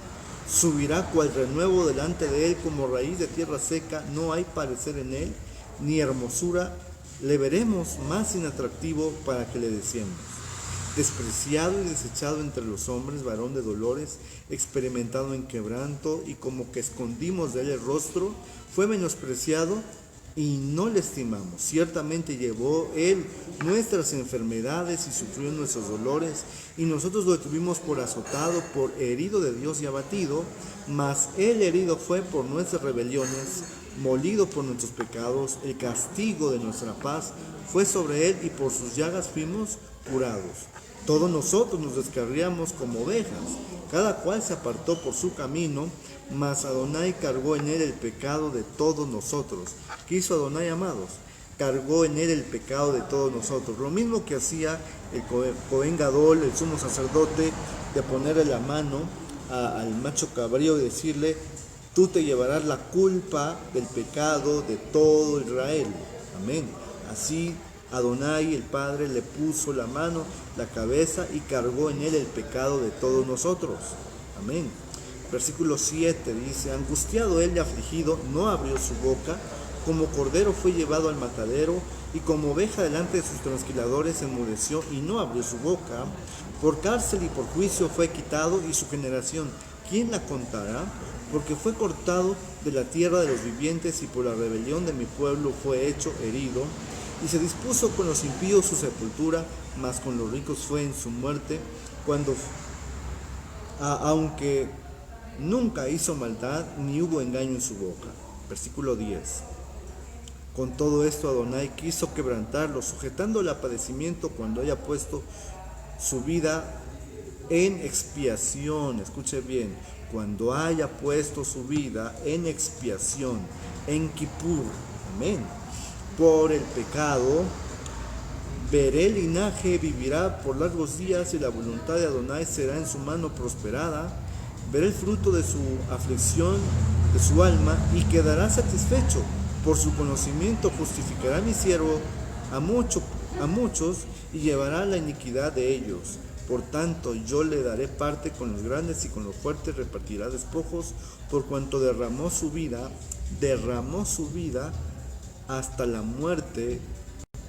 S1: Subirá cual renuevo delante de él como raíz de tierra seca, no hay parecer en él, ni hermosura, le veremos más inatractivo para que le deseemos. Despreciado y desechado entre los hombres, varón de dolores, experimentado en quebranto, y como que escondimos de él el rostro, fue menospreciado y no le estimamos. Ciertamente llevó él nuestras enfermedades y sufrió nuestros dolores, y nosotros lo tuvimos por azotado, por herido de Dios y abatido, mas él herido fue por nuestras rebeliones, molido por nuestros pecados, el castigo de nuestra paz fue sobre él, y por sus llagas fuimos curados. Todos nosotros nos descarriamos como ovejas, cada cual se apartó por su camino, mas Adonai cargó en él el pecado de todos nosotros. ¿Qué hizo Adonai, amados? Cargó en él el pecado de todos nosotros. Lo mismo que hacía el Cohen Gadol, el sumo sacerdote, de ponerle la mano al macho cabrío y decirle: tú te llevarás la culpa del pecado de todo Israel. Amén. Así Adonai, el Padre, le puso la mano, la cabeza y cargó en él el pecado de todos nosotros. Amén. Versículo 7 dice: angustiado él y afligido, no abrió su boca. Como cordero fue llevado al matadero, y como oveja delante de sus trasquiladores enmudeció y no abrió su boca. Por cárcel y por juicio fue quitado, y su generación, ¿quién la contará? Porque fue cortado de la tierra de los vivientes, y por la rebelión de mi pueblo fue hecho herido. Y se dispuso con los impíos su sepultura, mas con los ricos fue en su muerte, aunque nunca hizo maldad, ni hubo engaño en su boca. Versículo 10. Con todo esto Adonai quiso quebrantarlo, sujetándole a padecimiento cuando haya puesto su vida en expiación. Escuche bien: cuando haya puesto su vida en expiación, en Kippur. Amén. Por el pecado, veré el linaje, vivirá por largos días, y la voluntad de Adonai será en su mano prosperada. Veré el fruto de su aflicción, de su alma, y quedará satisfecho. Por su conocimiento justificará mi siervo a muchos, y llevará la iniquidad de ellos. Por tanto, yo le daré parte con los grandes, y con los fuertes repartirá despojos, por cuanto derramó su vida hasta la muerte,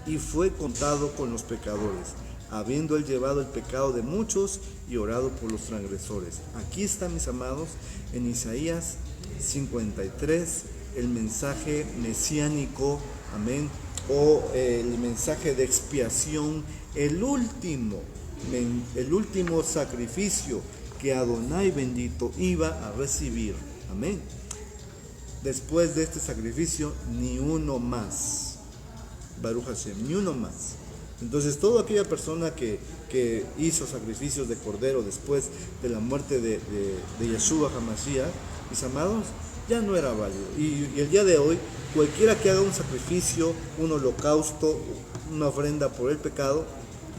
S1: y fue contado con los pecadores, habiendo él llevado el pecado de muchos y orado por los transgresores. Aquí está, mis amados, en Isaías 53, el mensaje mesiánico, amén, o el mensaje de expiación, el último sacrificio que Adonai bendito iba a recibir. Amén. Después de este sacrificio, ni uno más. Baruch Hashem, ni uno más. Entonces, toda aquella persona que hizo sacrificios de cordero después de la muerte de Yeshua HaMashiach, mis amados, ya no era válido. Y el día de hoy, cualquiera que haga un sacrificio, un holocausto, una ofrenda por el pecado,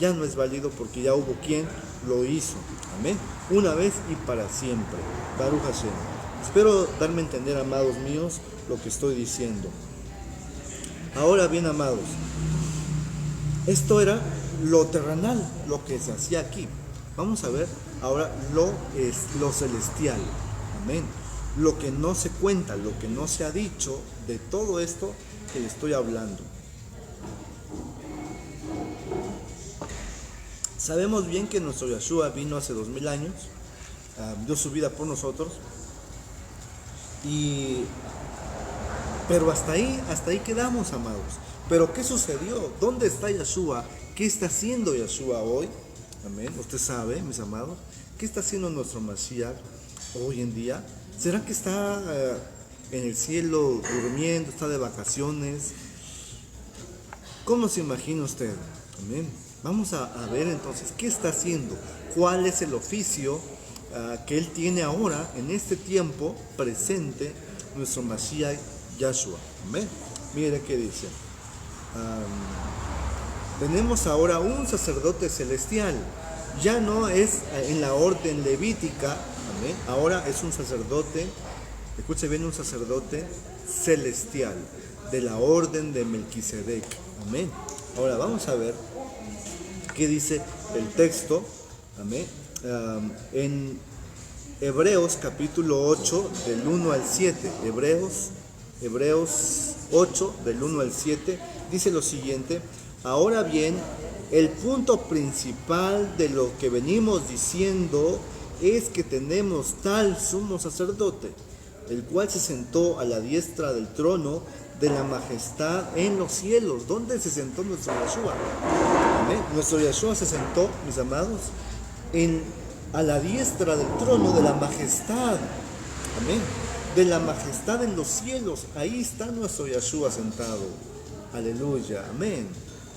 S1: ya no es válido, porque ya hubo quien lo hizo. Amén. Una vez y para siempre. Baruch Hashem. Espero darme a entender, amados míos, lo que estoy diciendo. Ahora bien, amados, esto era lo terrenal, lo que se hacía aquí. Vamos a ver ahora lo celestial. Amén. Lo que no se cuenta, lo que no se ha dicho de todo esto que le estoy hablando. Sabemos bien que nuestro Yeshua vino hace 2000 años, dio su vida por nosotros, pero hasta ahí quedamos, amados. Pero ¿qué sucedió? ¿Dónde está Yeshua? ¿Qué está haciendo Yeshua hoy? Amén. Usted sabe, mis amados, ¿qué está haciendo nuestro Mashiach hoy en día? ¿Será que está en el cielo durmiendo, está de vacaciones? ¿Cómo se imagina usted? Amén. Vamos a ver entonces qué está haciendo, cuál es el oficio que él tiene ahora, en este tiempo presente, nuestro Mashiach Yeshua. Amén. Mire qué dice. Tenemos ahora un sacerdote celestial. Ya no es en la orden levítica. Amén. Ahora es un sacerdote, escuche bien, un sacerdote celestial, de la orden de Melquisedec. Amén. Ahora vamos a ver qué dice el texto. Amén. En Hebreos capítulo 8 del 1 al 7. Hebreos 8 del 1 al 7 dice lo siguiente: ahora bien, el punto principal de lo que venimos diciendo es que tenemos tal sumo sacerdote, el cual se sentó a la diestra del trono de la majestad en los cielos. ¿Dónde se sentó nuestro Yeshua? Amén. Nuestro Yeshua se sentó, mis amados, a la diestra del trono de la majestad. Amén. De la majestad en los cielos. Ahí está nuestro Yeshua sentado. Aleluya. Amén.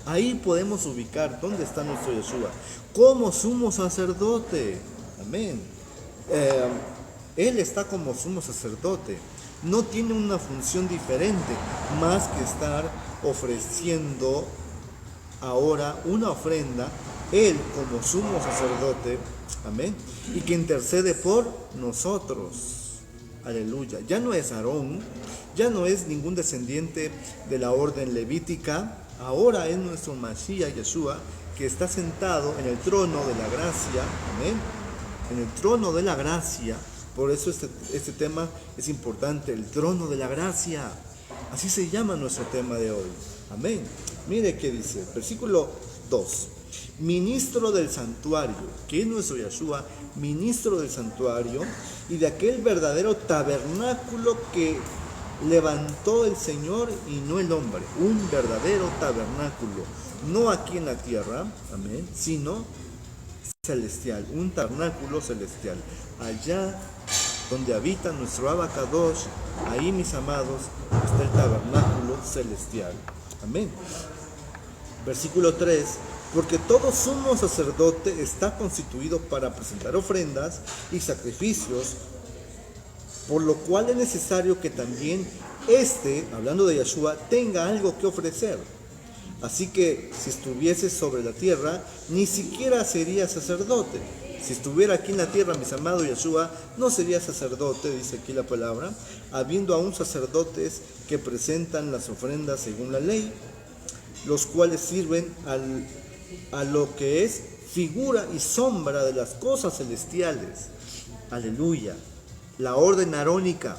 S1: Ahí podemos ubicar dónde está nuestro Yeshua como sumo sacerdote. Amén. Él está como sumo sacerdote. No tiene una función diferente más que estar ofreciendo ahora una ofrenda Él como sumo sacerdote, amén, y que intercede por nosotros. Aleluya. Ya no es Aarón, ya no es ningún descendiente de la orden levítica, ahora es nuestro Mashiach Yeshua, que está sentado en el trono de la gracia, amén, en el trono de la gracia. Por eso este tema es importante, el trono de la gracia. Así se llama nuestro tema de hoy. Amén. Mire qué dice, versículo 2. Ministro del santuario, que es nuestro Yeshua, ministro del santuario y de aquel verdadero tabernáculo que levantó el Señor y no el hombre. Un verdadero tabernáculo, no aquí en la tierra, amén, sino celestial, un tabernáculo celestial. Allá donde habita nuestro Abacadosh, ahí, mis amados, está el tabernáculo celestial. Amén. Versículo 3. Porque todo sumo sacerdote está constituido para presentar ofrendas y sacrificios, por lo cual es necesario que también hablando de Yeshua, tenga algo que ofrecer. Así que si estuviese sobre la tierra, ni siquiera sería sacerdote. Si estuviera aquí en la tierra, mis amados, Yeshua no sería sacerdote, dice aquí la palabra, habiendo aún sacerdotes que presentan las ofrendas según la ley, los cuales sirven a lo que es figura y sombra de las cosas celestiales. Aleluya. La orden arónica,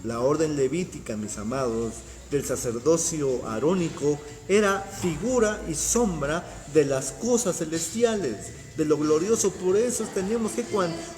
S1: la orden levítica, mis amados, del sacerdocio arónico, era figura y sombra de las cosas celestiales, de lo glorioso. Por eso tenemos que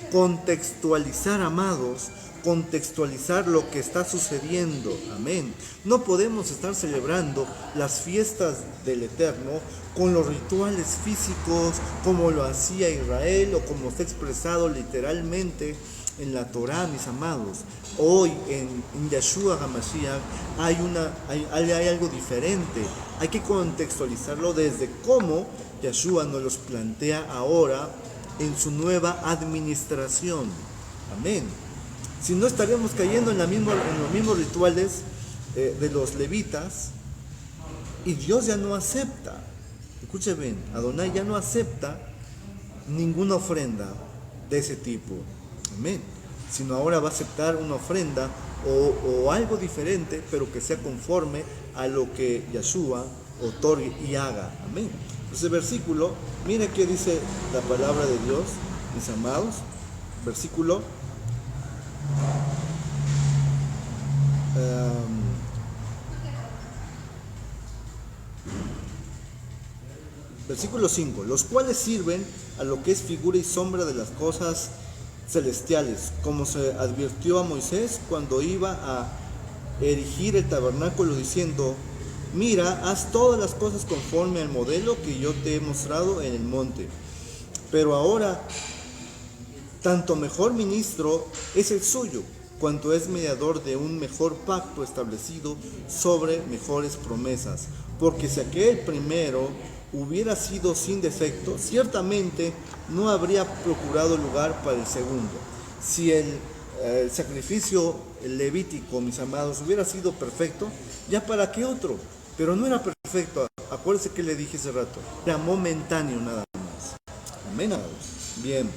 S1: contextualizar, amados, contextualizar lo que está sucediendo. Amén. No podemos estar celebrando las fiestas del Eterno con los rituales físicos como lo hacía Israel o como está expresado literalmente en la Torá, mis amados. Hoy en Yeshua HaMashiach hay algo diferente. Hay que contextualizarlo desde cómo Yeshua nos los plantea ahora en su nueva administración. Amén. Si no, estaríamos cayendo en los mismos rituales de los levitas, y Dios ya no acepta. Escuche bien, Adonai ya no acepta ninguna ofrenda de ese tipo. Amén. Sino ahora va a aceptar una ofrenda o algo diferente, pero que sea conforme a lo que Yeshua otorgue y haga. Amén. Entonces, versículo, mire qué dice la palabra de Dios, mis amados. Versículo 5, los cuales sirven a lo que es figura y sombra de las cosas celestiales, como se advirtió a Moisés cuando iba a erigir el tabernáculo, diciendo: mira, haz todas las cosas conforme al modelo que yo te he mostrado en el monte. Pero ahora, tanto mejor ministro es el suyo, cuanto es mediador de un mejor pacto establecido sobre mejores promesas. Porque si aquel primero hubiera sido sin defecto, ciertamente no habría procurado lugar para el segundo. Si el sacrificio levítico, mis amados, hubiera sido perfecto, ¿ya para qué otro? Pero no era perfecto. Acuérdense que le dije hace rato, era momentáneo nada más. Amén, amados. Bien,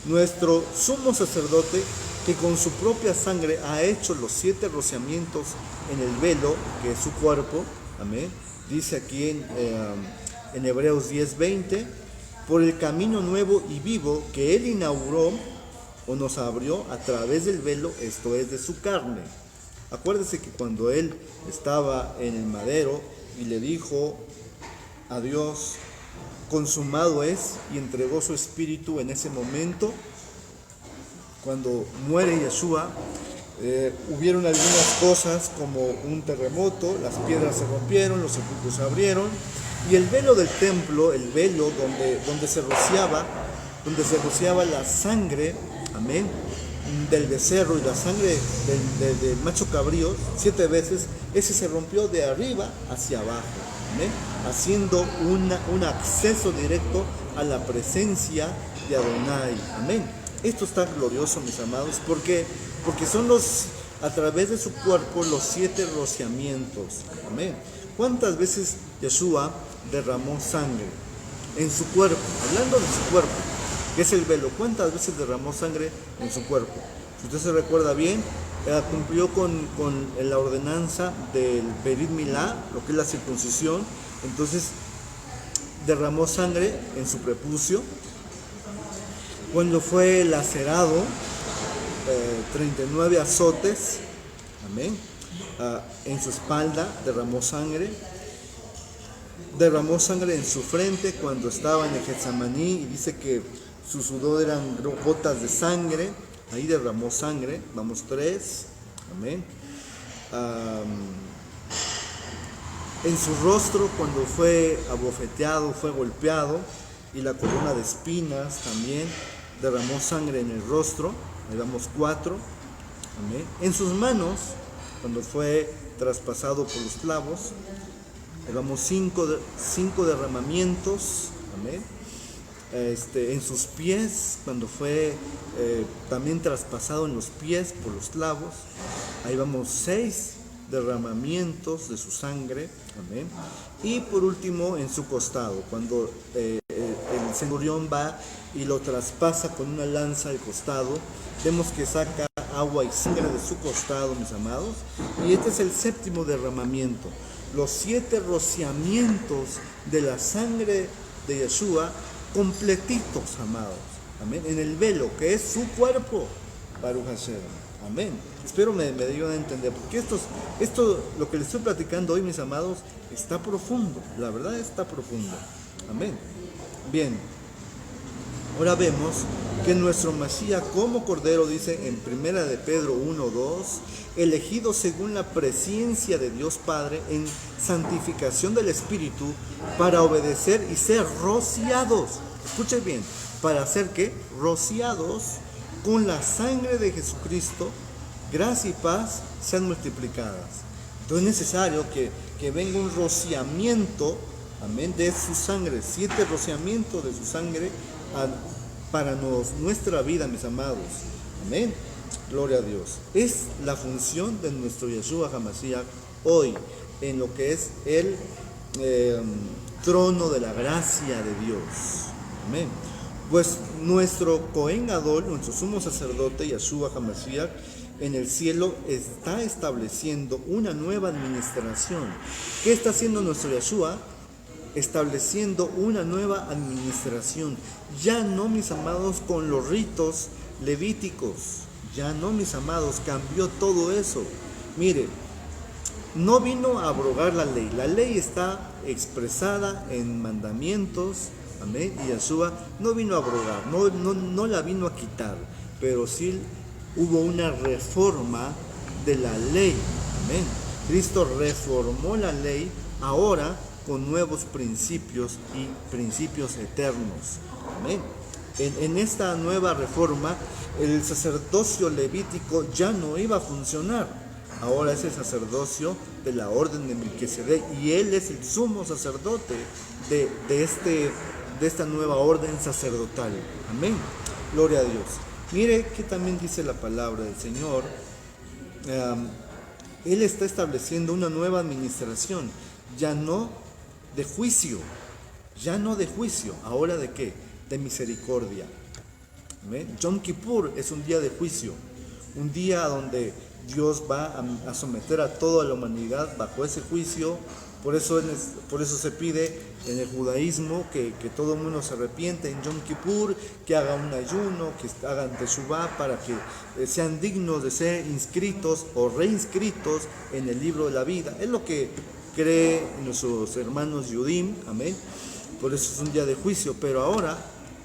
S1: nuestro sumo sacerdote, que con su propia sangre ha hecho los 7 rociamientos en el velo, que es su cuerpo, amén, dice aquí en Hebreos 10:20, por el camino nuevo y vivo que Él inauguró o nos abrió a través del velo, esto es, de su carne. Acuérdese que cuando Él estaba en el madero y le dijo a Dios: consumado es, y entregó su espíritu en ese momento, cuando muere Yeshua, hubieron algunas cosas como un terremoto, las piedras se rompieron, los sepulcros se abrieron, y el velo del templo, el velo donde se rociaba la sangre, amén, del becerro y la sangre del macho cabrío 7 veces, ese se rompió de arriba hacia abajo, amén, haciendo un acceso directo a la presencia de Adonai, amén. Esto está glorioso, mis amados, porque son a través de su cuerpo los 7 rociamientos, amén. ¿Cuántas veces Yeshua derramó sangre? en su cuerpo, hablando de su cuerpo, que es el velo. ¿Cuántas veces derramó sangre en su cuerpo? Si usted se recuerda bien, cumplió con la ordenanza del Berit Milá, lo que es la circuncisión. Entonces derramó sangre en su prepucio. Cuando fue lacerado, 39 azotes, amén, en su espalda derramó sangre en su frente cuando estaba en el Getsemaní, y dice que su sudor eran gotas de sangre, ahí derramó sangre, vamos 3, amén. En su rostro cuando fue abofeteado, fue golpeado, y la corona de espinas también derramó sangre en el rostro, ahí vamos 4, amén. En sus manos cuando fue traspasado por los clavos, ahí vamos 5 derramamientos, amén. En sus pies, cuando fue también traspasado en los pies por los clavos, ahí vamos 6 derramamientos de su sangre, amén. Y por último en su costado, cuando el centurión va y lo traspasa con una lanza al costado, vemos que saca agua y sangre de su costado, mis amados, y este es el 7º derramamiento. Los 7 rociamientos de la sangre de Yeshua completitos, amados, amén, en el velo que es su cuerpo, Baruch Hashem, amén. Espero me dio a entender, porque esto, lo que les estoy platicando hoy, mis amados, está profundo, la verdad está profundo, amén. Bien, ahora vemos que nuestro Mashiach como Cordero, dice en 1 de Pedro 1:2, elegido según la presencia de Dios Padre en santificación del Espíritu, para obedecer y ser rociados. Escuchen bien, para ser ¿qué? Rociados con la sangre de Jesucristo, gracia y paz sean multiplicadas. Entonces es necesario que venga un rociamiento, amén, de su sangre, 7 rociamientos de su sangre para nuestra vida, mis amados, amén. Gloria a Dios. Es la función de nuestro Yeshua HaMashiach hoy en lo que es el trono de la gracia de Dios. Amén. Pues nuestro Cohen Gadol, nuestro sumo sacerdote Yeshua HaMashiach, en el cielo está estableciendo una nueva administración. ¿Qué está haciendo nuestro Yeshua? Estableciendo una nueva administración. Ya no, mis amados, con los ritos levíticos. Ya no, mis amados, cambió todo eso. Mire, no vino a abrogar la ley. La ley está expresada en mandamientos, amén. Y Yeshua no vino a abrogar, no la vino a quitar, pero sí hubo una reforma de la ley, amén. Cristo reformó la ley ahora con nuevos principios y principios eternos, amén. En esta nueva reforma, el sacerdocio levítico ya no iba a funcionar. Ahora es el sacerdocio de la orden de Melquisedec, y él es el sumo sacerdote de esta nueva orden sacerdotal. Amén. Gloria a Dios. Mire que también dice la palabra del Señor. Él está estableciendo una nueva administración, ya no de juicio, ahora ¿de qué? De misericordia. ¿Amén? Yom Kippur es un día de juicio, un día donde Dios va a someter a toda la humanidad bajo ese juicio. Por eso se pide en el judaísmo que todo el mundo se arrepiente en Yom Kippur, que haga un ayuno, que hagan teshuvá para que sean dignos de ser inscritos o reinscritos en el libro de la vida. Es lo que creen nuestros hermanos Yudim, amén. Por eso es un día de juicio, pero ahora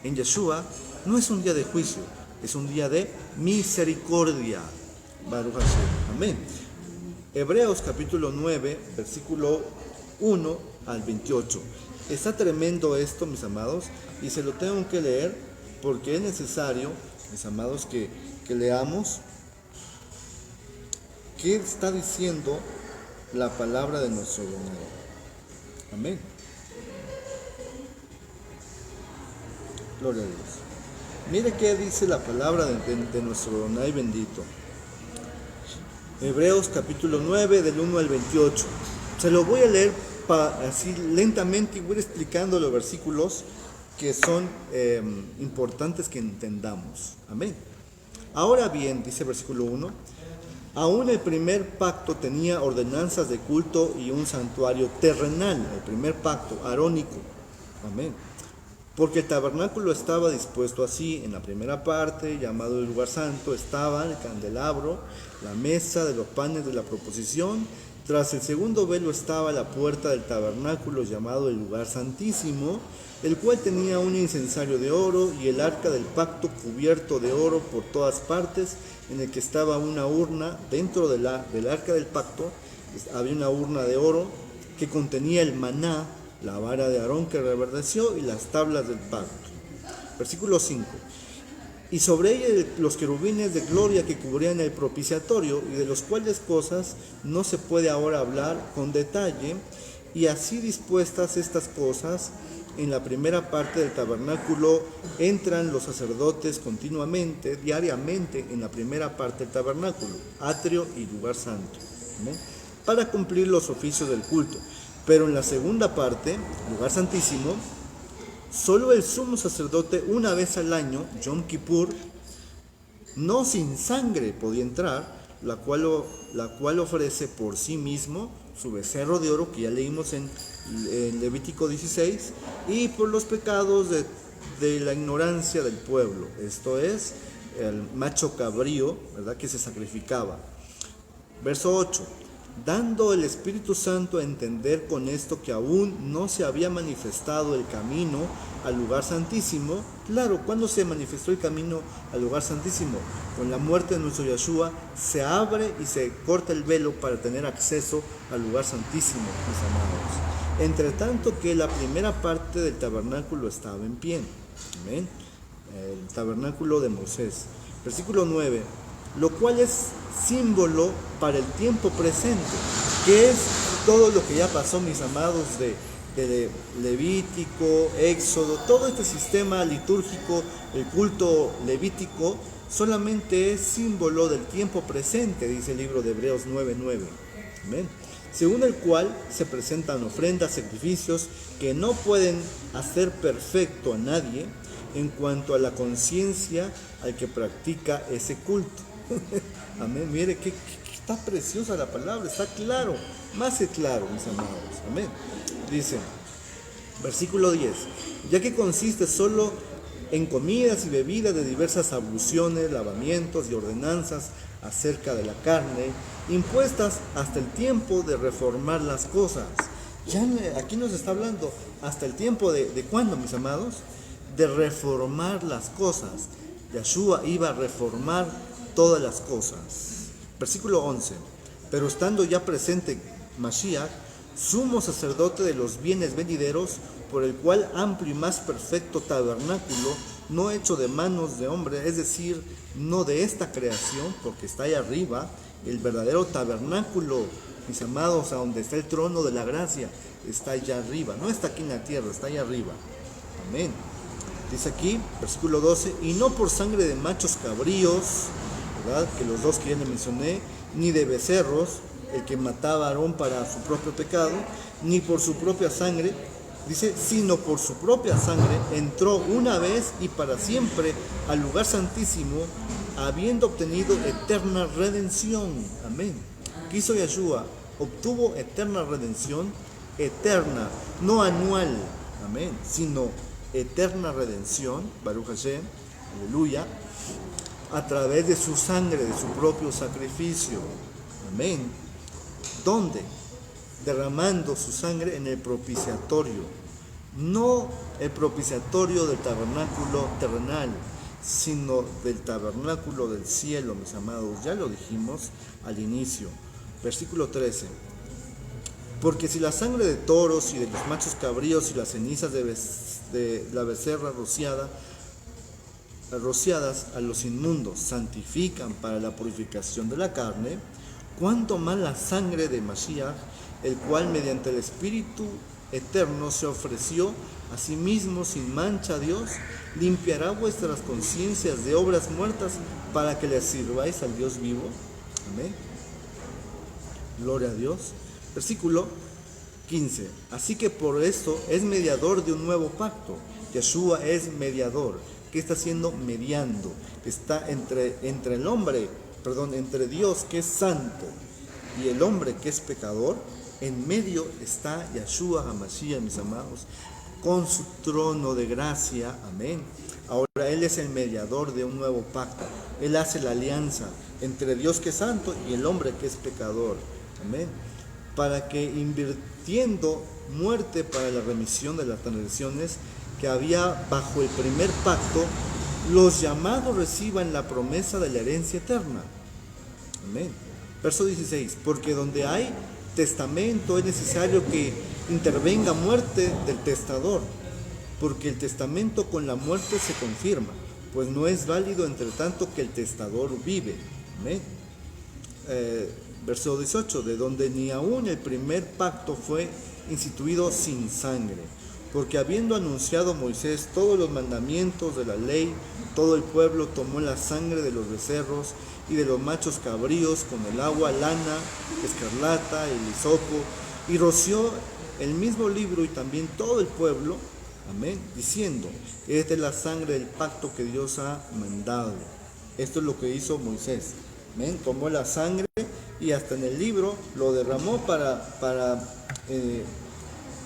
S1: en Yeshua no es un día de juicio, es un día de misericordia. Baruch Hashem, amén. Hebreos capítulo 9, versículo 1 al 28. Está tremendo esto, mis amados, y se lo tengo que leer porque es necesario, mis amados, que leamos qué está diciendo la palabra de nuestro Dios. Amén. Gloria a Dios. Mire qué dice la palabra de nuestro Donai bendito. Hebreos capítulo 9 del 1 al 28. Se lo voy a leer así lentamente voy explicando los versículos que son importantes que entendamos. Amén. Ahora bien, dice versículo 1, aún el primer pacto tenía ordenanzas de culto y un santuario terrenal, el primer pacto arónico. Amén. Porque el tabernáculo estaba dispuesto así: en la primera parte, llamado el lugar santo, estaba el candelabro, la mesa de los panes de la proposición. Tras el segundo velo estaba la puerta del tabernáculo, llamado el lugar santísimo, el cual tenía un incensario de oro, y el arca del pacto cubierto de oro por todas partes, en el que estaba una urna. Dentro del arca del pacto había una urna de oro que contenía el maná, la vara de Aarón que reverdeció, y las tablas del pacto. Versículo 5. Y sobre ella los querubines de gloria que cubrían el propiciatorio, y de los cuales cosas no se puede ahora hablar con detalle. Y así dispuestas estas cosas, en la primera parte del tabernáculo entran los sacerdotes continuamente, diariamente, en la primera parte del tabernáculo, atrio y lugar santo, ¿no?, para cumplir los oficios del culto. Pero en la segunda parte, lugar santísimo, solo el sumo sacerdote una vez al año, Yom Kippur, no sin sangre podía entrar, la cual ofrece por sí mismo su becerro de oro, que ya leímos en Levítico 16, y por los pecados de la ignorancia del pueblo, esto es, el macho cabrío, ¿verdad?, que se sacrificaba. Verso 8. Dando el Espíritu Santo a entender con esto que aún no se había manifestado el camino al lugar santísimo. Claro, ¿cuándo se manifestó el camino al lugar santísimo? Con la muerte de nuestro Yeshua se abre y se corta el velo para tener acceso al lugar santísimo, mis amados. Entre tanto que la primera parte del tabernáculo estaba en pie. Amén. El tabernáculo de Moisés. Versículo 9. Lo cual es símbolo para el tiempo presente, que es todo lo que ya pasó, mis amados, de Levítico, Éxodo. Todo este sistema litúrgico, el culto levítico, solamente es símbolo del tiempo presente, dice el libro de Hebreos 9:9. Amén. Según el cual se presentan ofrendas, sacrificios que no pueden hacer perfecto a nadie en cuanto a la conciencia al que practica ese culto. Amén. Mire que está preciosa la palabra, está claro, más que claro, mis amados. Amén. Dice, versículo 10, ya que consiste solo en comidas y bebidas de diversas abluciones, lavamientos y ordenanzas acerca de la carne, impuestas hasta el tiempo de reformar las cosas. Ya aquí nos está hablando hasta el tiempo de ¿cuándo, mis amados? De reformar las cosas. Yeshua iba a reformar todas las cosas. Versículo 11. Pero estando ya presente Mashiach, sumo sacerdote de los bienes venideros, por el cual amplio y más perfecto tabernáculo, no hecho de manos de hombre, es decir, no de esta creación, porque está ahí arriba, el verdadero tabernáculo, mis amados, a donde está el trono de la gracia, está allá arriba, no está aquí en la tierra, está allá arriba. Amén. Dice aquí, versículo 12, y no por sangre de machos cabríos, ¿verdad?, que los dos que ya le mencioné, ni de becerros, el que mataba a Aarón para su propio pecado, ni por su propia sangre, dice, sino por su propia sangre entró una vez y para siempre al lugar santísimo, habiendo obtenido eterna redención. Amén. ¿Qué hizo Yeshua? Obtuvo eterna redención, eterna, no anual, amén, sino eterna redención, Baruch Hashem, aleluya, a través de su sangre, de su propio sacrificio. Amén. ¿Dónde? Derramando su sangre en el propiciatorio. No el propiciatorio del tabernáculo terrenal, sino del tabernáculo del cielo, mis amados. Ya lo dijimos al inicio. Versículo 13. Porque si la sangre de toros y de los machos cabríos y las cenizas de la becerra rociadas a los inmundos santifican para la purificación de la carne, cuánto más la sangre de Mashiach, el cual mediante el Espíritu eterno se ofreció a sí mismo sin mancha a Dios, limpiará vuestras conciencias de obras muertas para que le sirváis al Dios vivo. Amén. Gloria a Dios. Versículo 15. Así que por esto es mediador de un nuevo pacto. Yeshua es mediador. ¿Qué está haciendo? Mediando. Está entre el hombre, entre Dios que es santo y el hombre que es pecador. En medio está Yeshua HaMashiach, mis amados, con su trono de gracia. Amén. Ahora Él es el mediador de un nuevo pacto. Él hace la alianza entre Dios que es santo y el hombre que es pecador. Amén. Para que invirtiendo muerte para la remisión de las transgresiones que había bajo el primer pacto, los llamados reciban la promesa de la herencia eterna. Amén. Verso 16. Porque donde hay testamento es necesario que intervenga muerte del testador, porque el testamento con la muerte se confirma, pues no es válido entre tanto que el testador vive. Amén. Verso 18, de donde ni aún el primer pacto fue instituido sin sangre, porque habiendo anunciado Moisés todos los mandamientos de la ley, todo el pueblo tomó la sangre de los becerros y de los machos cabríos con el agua, lana, escarlata, el hisopo, y roció el mismo libro y también todo el pueblo, amén, diciendo, esta es la sangre del pacto que Dios ha mandado. Esto es lo que hizo Moisés. Amén. Tomó la sangre y hasta en el libro lo derramó para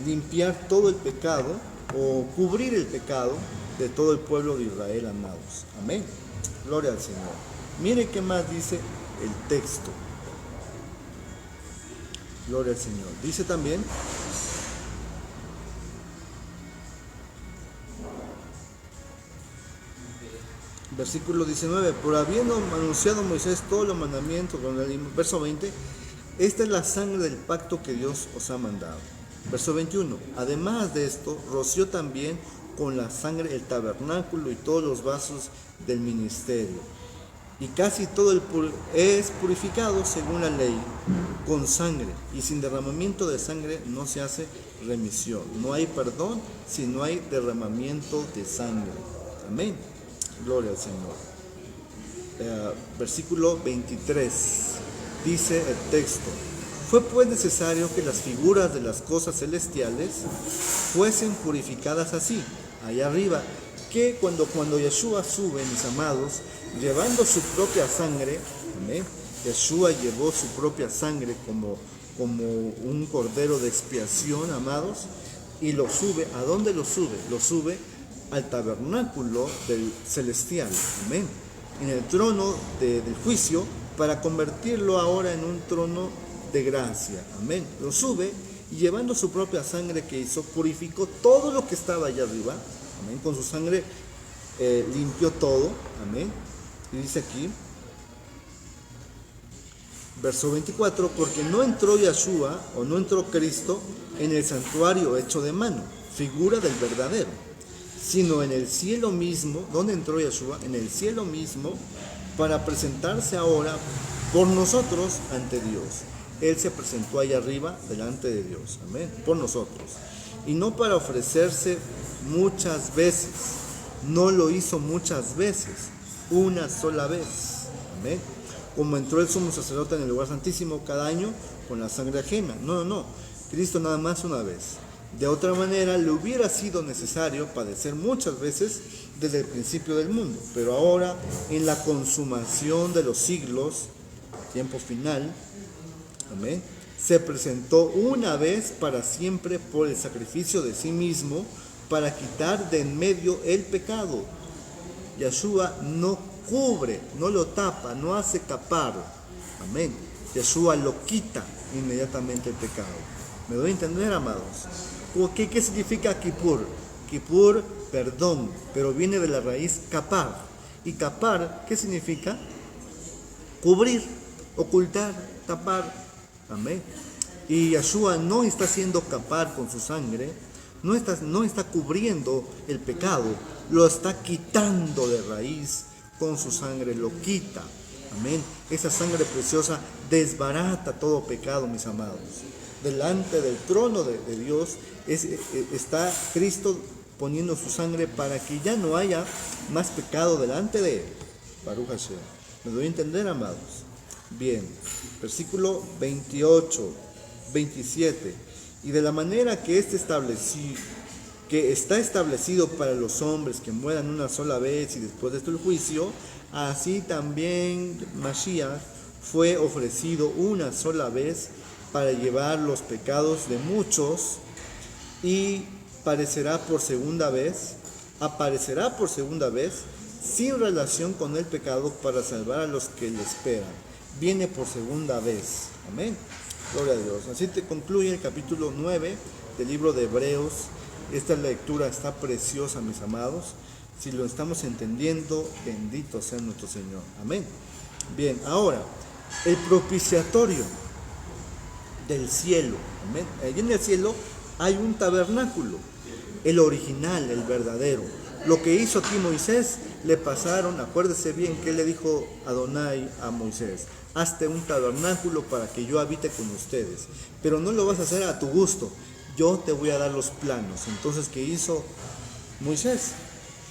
S1: limpiar todo el pecado o cubrir el pecado de todo el pueblo de Israel, amados. Amén. Gloria al Señor. Mire qué más dice el texto. Gloria al Señor. Dice también, versículo 19, por habiendo anunciado Moisés todos los mandamientos, verso 20, esta es la sangre del pacto que Dios os ha mandado. Verso 21, además de esto, roció también con la sangre el tabernáculo y todos los vasos del ministerio. Y casi todo es purificado según la ley, con sangre, y sin derramamiento de sangre no se hace remisión. No hay perdón si no hay derramamiento de sangre. Amén. Gloria al Señor. Versículo 23, dice el texto, fue pues necesario que las figuras de las cosas celestiales fuesen purificadas así, allá arriba, que cuando Yeshua sube, mis amados, llevando su propia sangre, amén, Yeshua llevó su propia sangre como un cordero de expiación, amados, y lo sube. ¿A dónde lo sube? Lo sube al tabernáculo del celestial, amén, en el trono del juicio, para convertirlo ahora en un trono de gracia, amén. Lo sube y llevando su propia sangre que hizo, purificó todo lo que estaba allá arriba, amén, con su sangre limpió todo, amén. Y dice aquí, verso 24, porque no entró Yeshua o no entró Cristo en el santuario hecho de mano, figura del verdadero, sino en el cielo mismo. ¿Dónde entró Yeshua? En el cielo mismo, para presentarse ahora por nosotros ante Dios. Él se presentó allá arriba delante de Dios, amén, por nosotros. Y no para ofrecerse muchas veces, no lo hizo muchas veces, una sola vez, amén. Como entró el sumo sacerdote en el lugar santísimo cada año con la sangre ajena. No, Cristo nada más una vez. De otra manera, le hubiera sido necesario padecer muchas veces desde el principio del mundo, pero ahora, en la consumación de los siglos, tiempo final, amén, se presentó una vez para siempre por el sacrificio de sí mismo para quitar de en medio el pecado. Yeshua no cubre, no lo tapa, no hace tapar, amén. Yeshua lo quita inmediatamente el pecado. ¿Me doy a entender, amados? ¿Qué significa Kippur? Kippur, perdón, pero viene de la raíz kapar. ¿Y kapar qué significa? Cubrir, ocultar, tapar. Amén. Y Yeshua no está haciendo kapar con su sangre, no está cubriendo el pecado, lo está quitando de raíz con su sangre, lo quita. Amén. Esa sangre preciosa desbarata todo pecado, mis amados. Delante del trono de Dios está Cristo poniendo su sangre para que ya no haya más pecado delante de Él. Baruch Hashem. ¿Me doy a entender, amados? Bien, versículo 28, 27. Y de la manera que que está establecido para los hombres que mueran una sola vez y después de esto el juicio, así también Mashiach fue ofrecido una sola vez para llevar los pecados de muchos y aparecerá por segunda vez sin relación con el pecado para salvar a los que le esperan. Viene por segunda vez. Amén. Gloria a Dios. Así te concluye el capítulo 9 del libro de Hebreos. Esta lectura está preciosa, mis amados. Si lo estamos entendiendo, bendito sea nuestro Señor. Amén. Bien, ahora, el propiciatorio del cielo. Amén. Allí en el cielo hay un tabernáculo, el original, el verdadero. Lo que hizo aquí Moisés, le pasaron, acuérdese bien que le dijo Adonai a Moisés: hazte un tabernáculo para que yo habite con ustedes, pero no lo vas a hacer a tu gusto, yo te voy a dar los planos. Entonces, ¿qué hizo Moisés?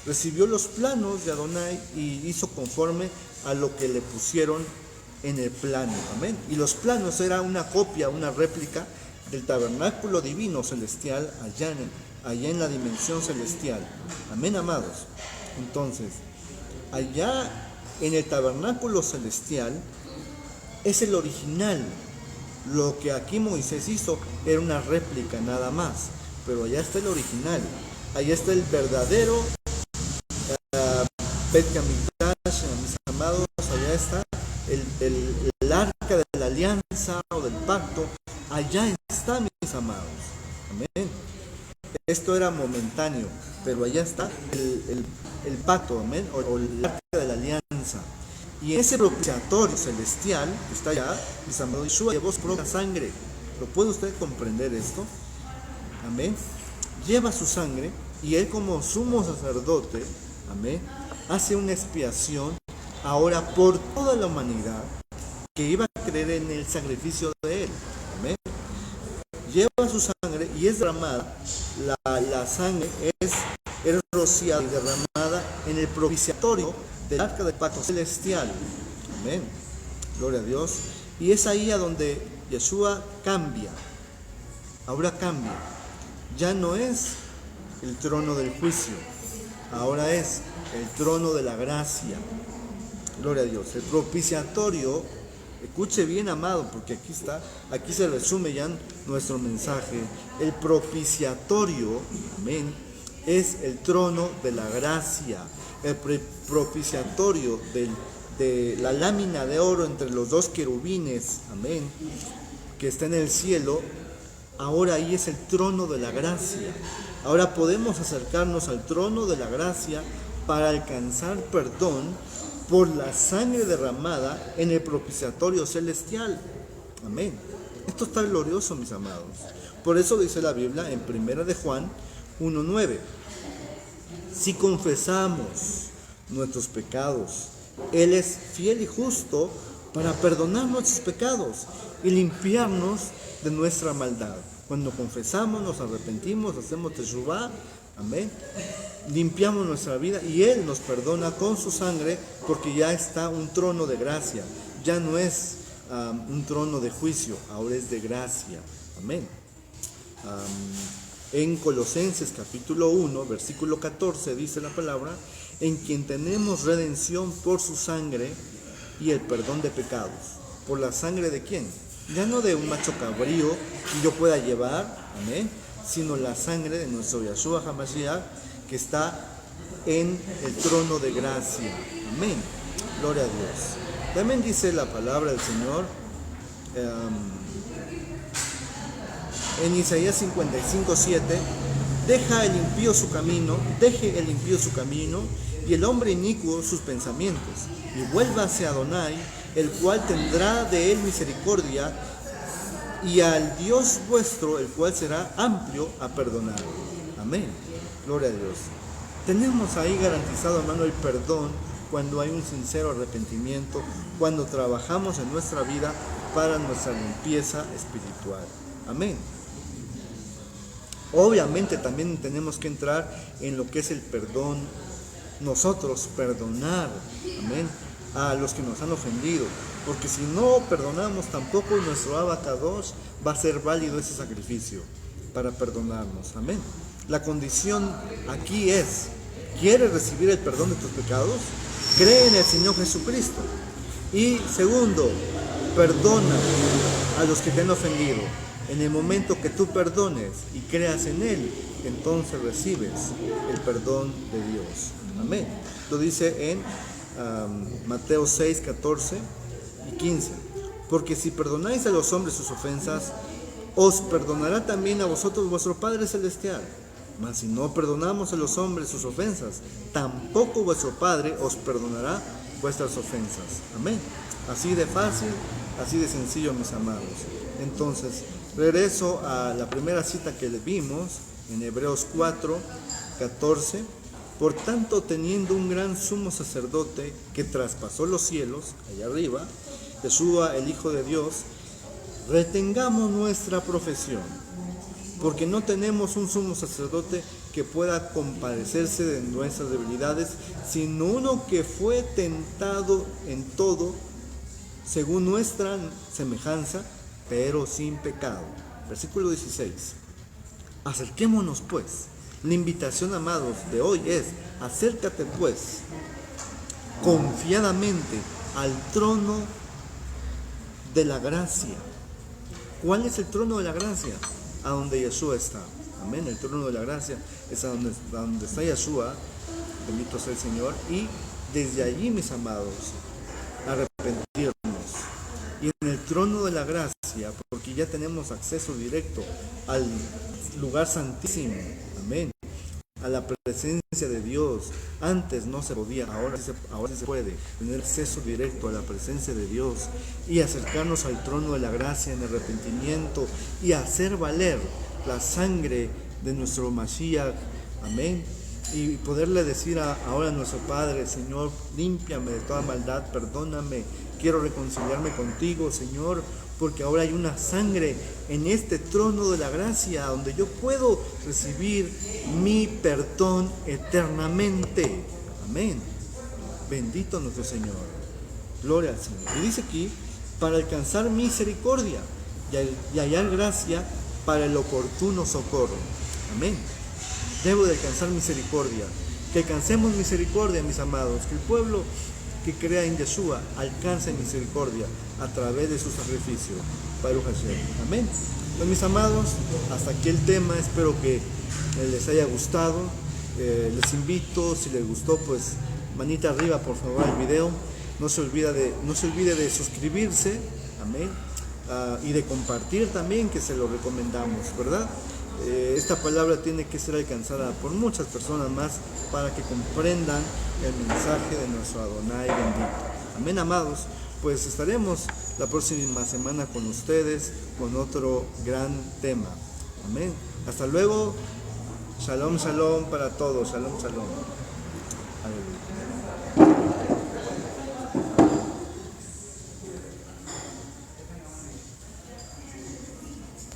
S1: Recibió los planos de Adonai y hizo conforme a lo que le pusieron en el plano. Amén. Y los planos era una copia, una réplica del tabernáculo divino celestial allá en la dimensión celestial. Amén, amados. Entonces, allá en el tabernáculo celestial es el original. Lo que aquí Moisés hizo era una réplica nada más, pero allá está el original. Allá está el verdadero Bet Hamikdash, mis amados. Allá está el arca de la alianza o del pacto. Allá está, mis amados. Amén. Esto era momentáneo, pero allá está el pacto, amén, o el arca de la alianza. Y en ese propiciatorio celestial que está allá, mis amados, Yeshua llevó su propia sangre. ¿Lo puede usted comprender esto? Amén. Lleva su sangre y él, como sumo sacerdote, amén, hace una expiación ahora por toda la humanidad que iba a creer en el sacrificio de él. Amén. Lleva su sangre y es derramada. La sangre es rociada y derramada en el propiciatorio del arca del pacto celestial. Amén. Gloria a Dios. Y es ahí a donde Yeshua cambia. Ahora cambia. Ya no es el trono del juicio. Ahora es el trono de la gracia. Gloria a Dios. El propiciatorio, escuche bien, amado, porque aquí se resume ya nuestro mensaje. El propiciatorio, amén, es el trono de la gracia. El propiciatorio de la lámina de oro entre los dos querubines, amén, que está en el cielo, ahora ahí es el trono de la gracia. Ahora podemos acercarnos al trono de la gracia para alcanzar perdón por la sangre derramada en el propiciatorio celestial. Amén. Esto está glorioso, mis amados. Por eso dice la Biblia en 1 de Juan 1:9. Si confesamos nuestros pecados, Él es fiel y justo para perdonar nuestros pecados y limpiarnos de nuestra maldad. Cuando confesamos, nos arrepentimos, hacemos teshuvá, amén, limpiamos nuestra vida y Él nos perdona con su sangre, porque ya está un trono de gracia. Ya no es un trono de juicio, ahora es de gracia. Amén. En Colosenses capítulo 1, versículo 14 dice la palabra: en quien tenemos redención por su sangre y el perdón de pecados. ¿Por la sangre de quién? Ya no de un macho cabrío que yo pueda llevar, amén, sino la sangre de nuestro Yeshua HaMashiach, que está en el trono de gracia. Amén. Gloria a Dios. También dice la palabra del Señor en Isaías 55:7: deje el impío su camino y el hombre inicuo sus pensamientos, y vuélvase a Adonai, el cual tendrá de él misericordia, y al Dios vuestro, el cual será amplio a perdonar. Amén. Gloria a Dios. Tenemos ahí garantizado, hermano, el perdón cuando hay un sincero arrepentimiento, cuando trabajamos en nuestra vida para nuestra limpieza espiritual. Amén. Obviamente también tenemos que entrar en lo que es el perdón. Nosotros perdonar, amén, a los que nos han ofendido, porque si no perdonamos, tampoco nuestro Abacados va a ser válido ese sacrificio para perdonarnos. Amén. La condición aquí es: ¿quieres recibir el perdón de tus pecados? Cree en el Señor Jesucristo. Y segundo, perdona a los que te han ofendido. En el momento que tú perdones y creas en Él, entonces recibes el perdón de Dios. Amén. Lo dice en Mateo 6, 14 y 15. Porque si perdonáis a los hombres sus ofensas, os perdonará también a vosotros vuestro Padre Celestial. Mas si no perdonamos a los hombres sus ofensas, tampoco vuestro Padre os perdonará vuestras ofensas. Amén. Así de fácil, así de sencillo, mis amados. Entonces, regreso a la primera cita que le vimos en Hebreos 4, 14. Por tanto, teniendo un gran sumo sacerdote que traspasó los cielos, allá arriba, Yeshua, el Hijo de Dios, retengamos nuestra profesión, porque no tenemos un sumo sacerdote que pueda compadecerse de nuestras debilidades, sino uno que fue tentado en todo, según nuestra semejanza, pero sin pecado. Versículo 16. Acerquémonos pues. La invitación, amados, de hoy es: acércate pues confiadamente al trono de la gracia. ¿Cuál es el trono de la gracia? A donde Yeshua está. Amén. El trono de la gracia es a donde está Yeshua. Bendito sea el Señor. Y desde allí, mis amados, arrepentirnos. Y en el trono de la gracia, porque ya tenemos acceso directo al lugar santísimo. Amén. A la presencia de Dios. Antes no se podía, ahora sí se puede tener acceso directo a la presencia de Dios y acercarnos al trono de la gracia en arrepentimiento y hacer valer la sangre de nuestro Mashiach. Amén. Y poderle decir ahora a nuestro Padre: Señor, límpiame de toda maldad, perdóname, quiero reconciliarme contigo, Señor, porque ahora hay una sangre en este trono de la gracia donde yo puedo recibir mi perdón eternamente. Amén. Bendito nuestro Señor. Gloria al Señor. Y dice aquí: para alcanzar misericordia y hallar gracia para el oportuno socorro. Amén. Debo de alcanzar misericordia. Que alcancemos misericordia, mis amados. Que el pueblo que crea en Yeshua alcance misericordia a través de su sacrificio. Baruch Hashem. Amén. Pues, mis amados, hasta aquí el tema. Espero que les haya gustado. Les invito, si les gustó, pues manita arriba, por favor, al video. No se olvide de suscribirse. Amén. Y de compartir también, que se lo recomendamos, ¿verdad? Esta palabra tiene que ser alcanzada por muchas personas más para que comprendan el mensaje de nuestro Adonai bendito. Amén, amados. Pues estaremos la próxima semana con ustedes con otro gran tema. Amén. Hasta luego. Shalom, shalom para todos. Shalom, shalom. Aleluya.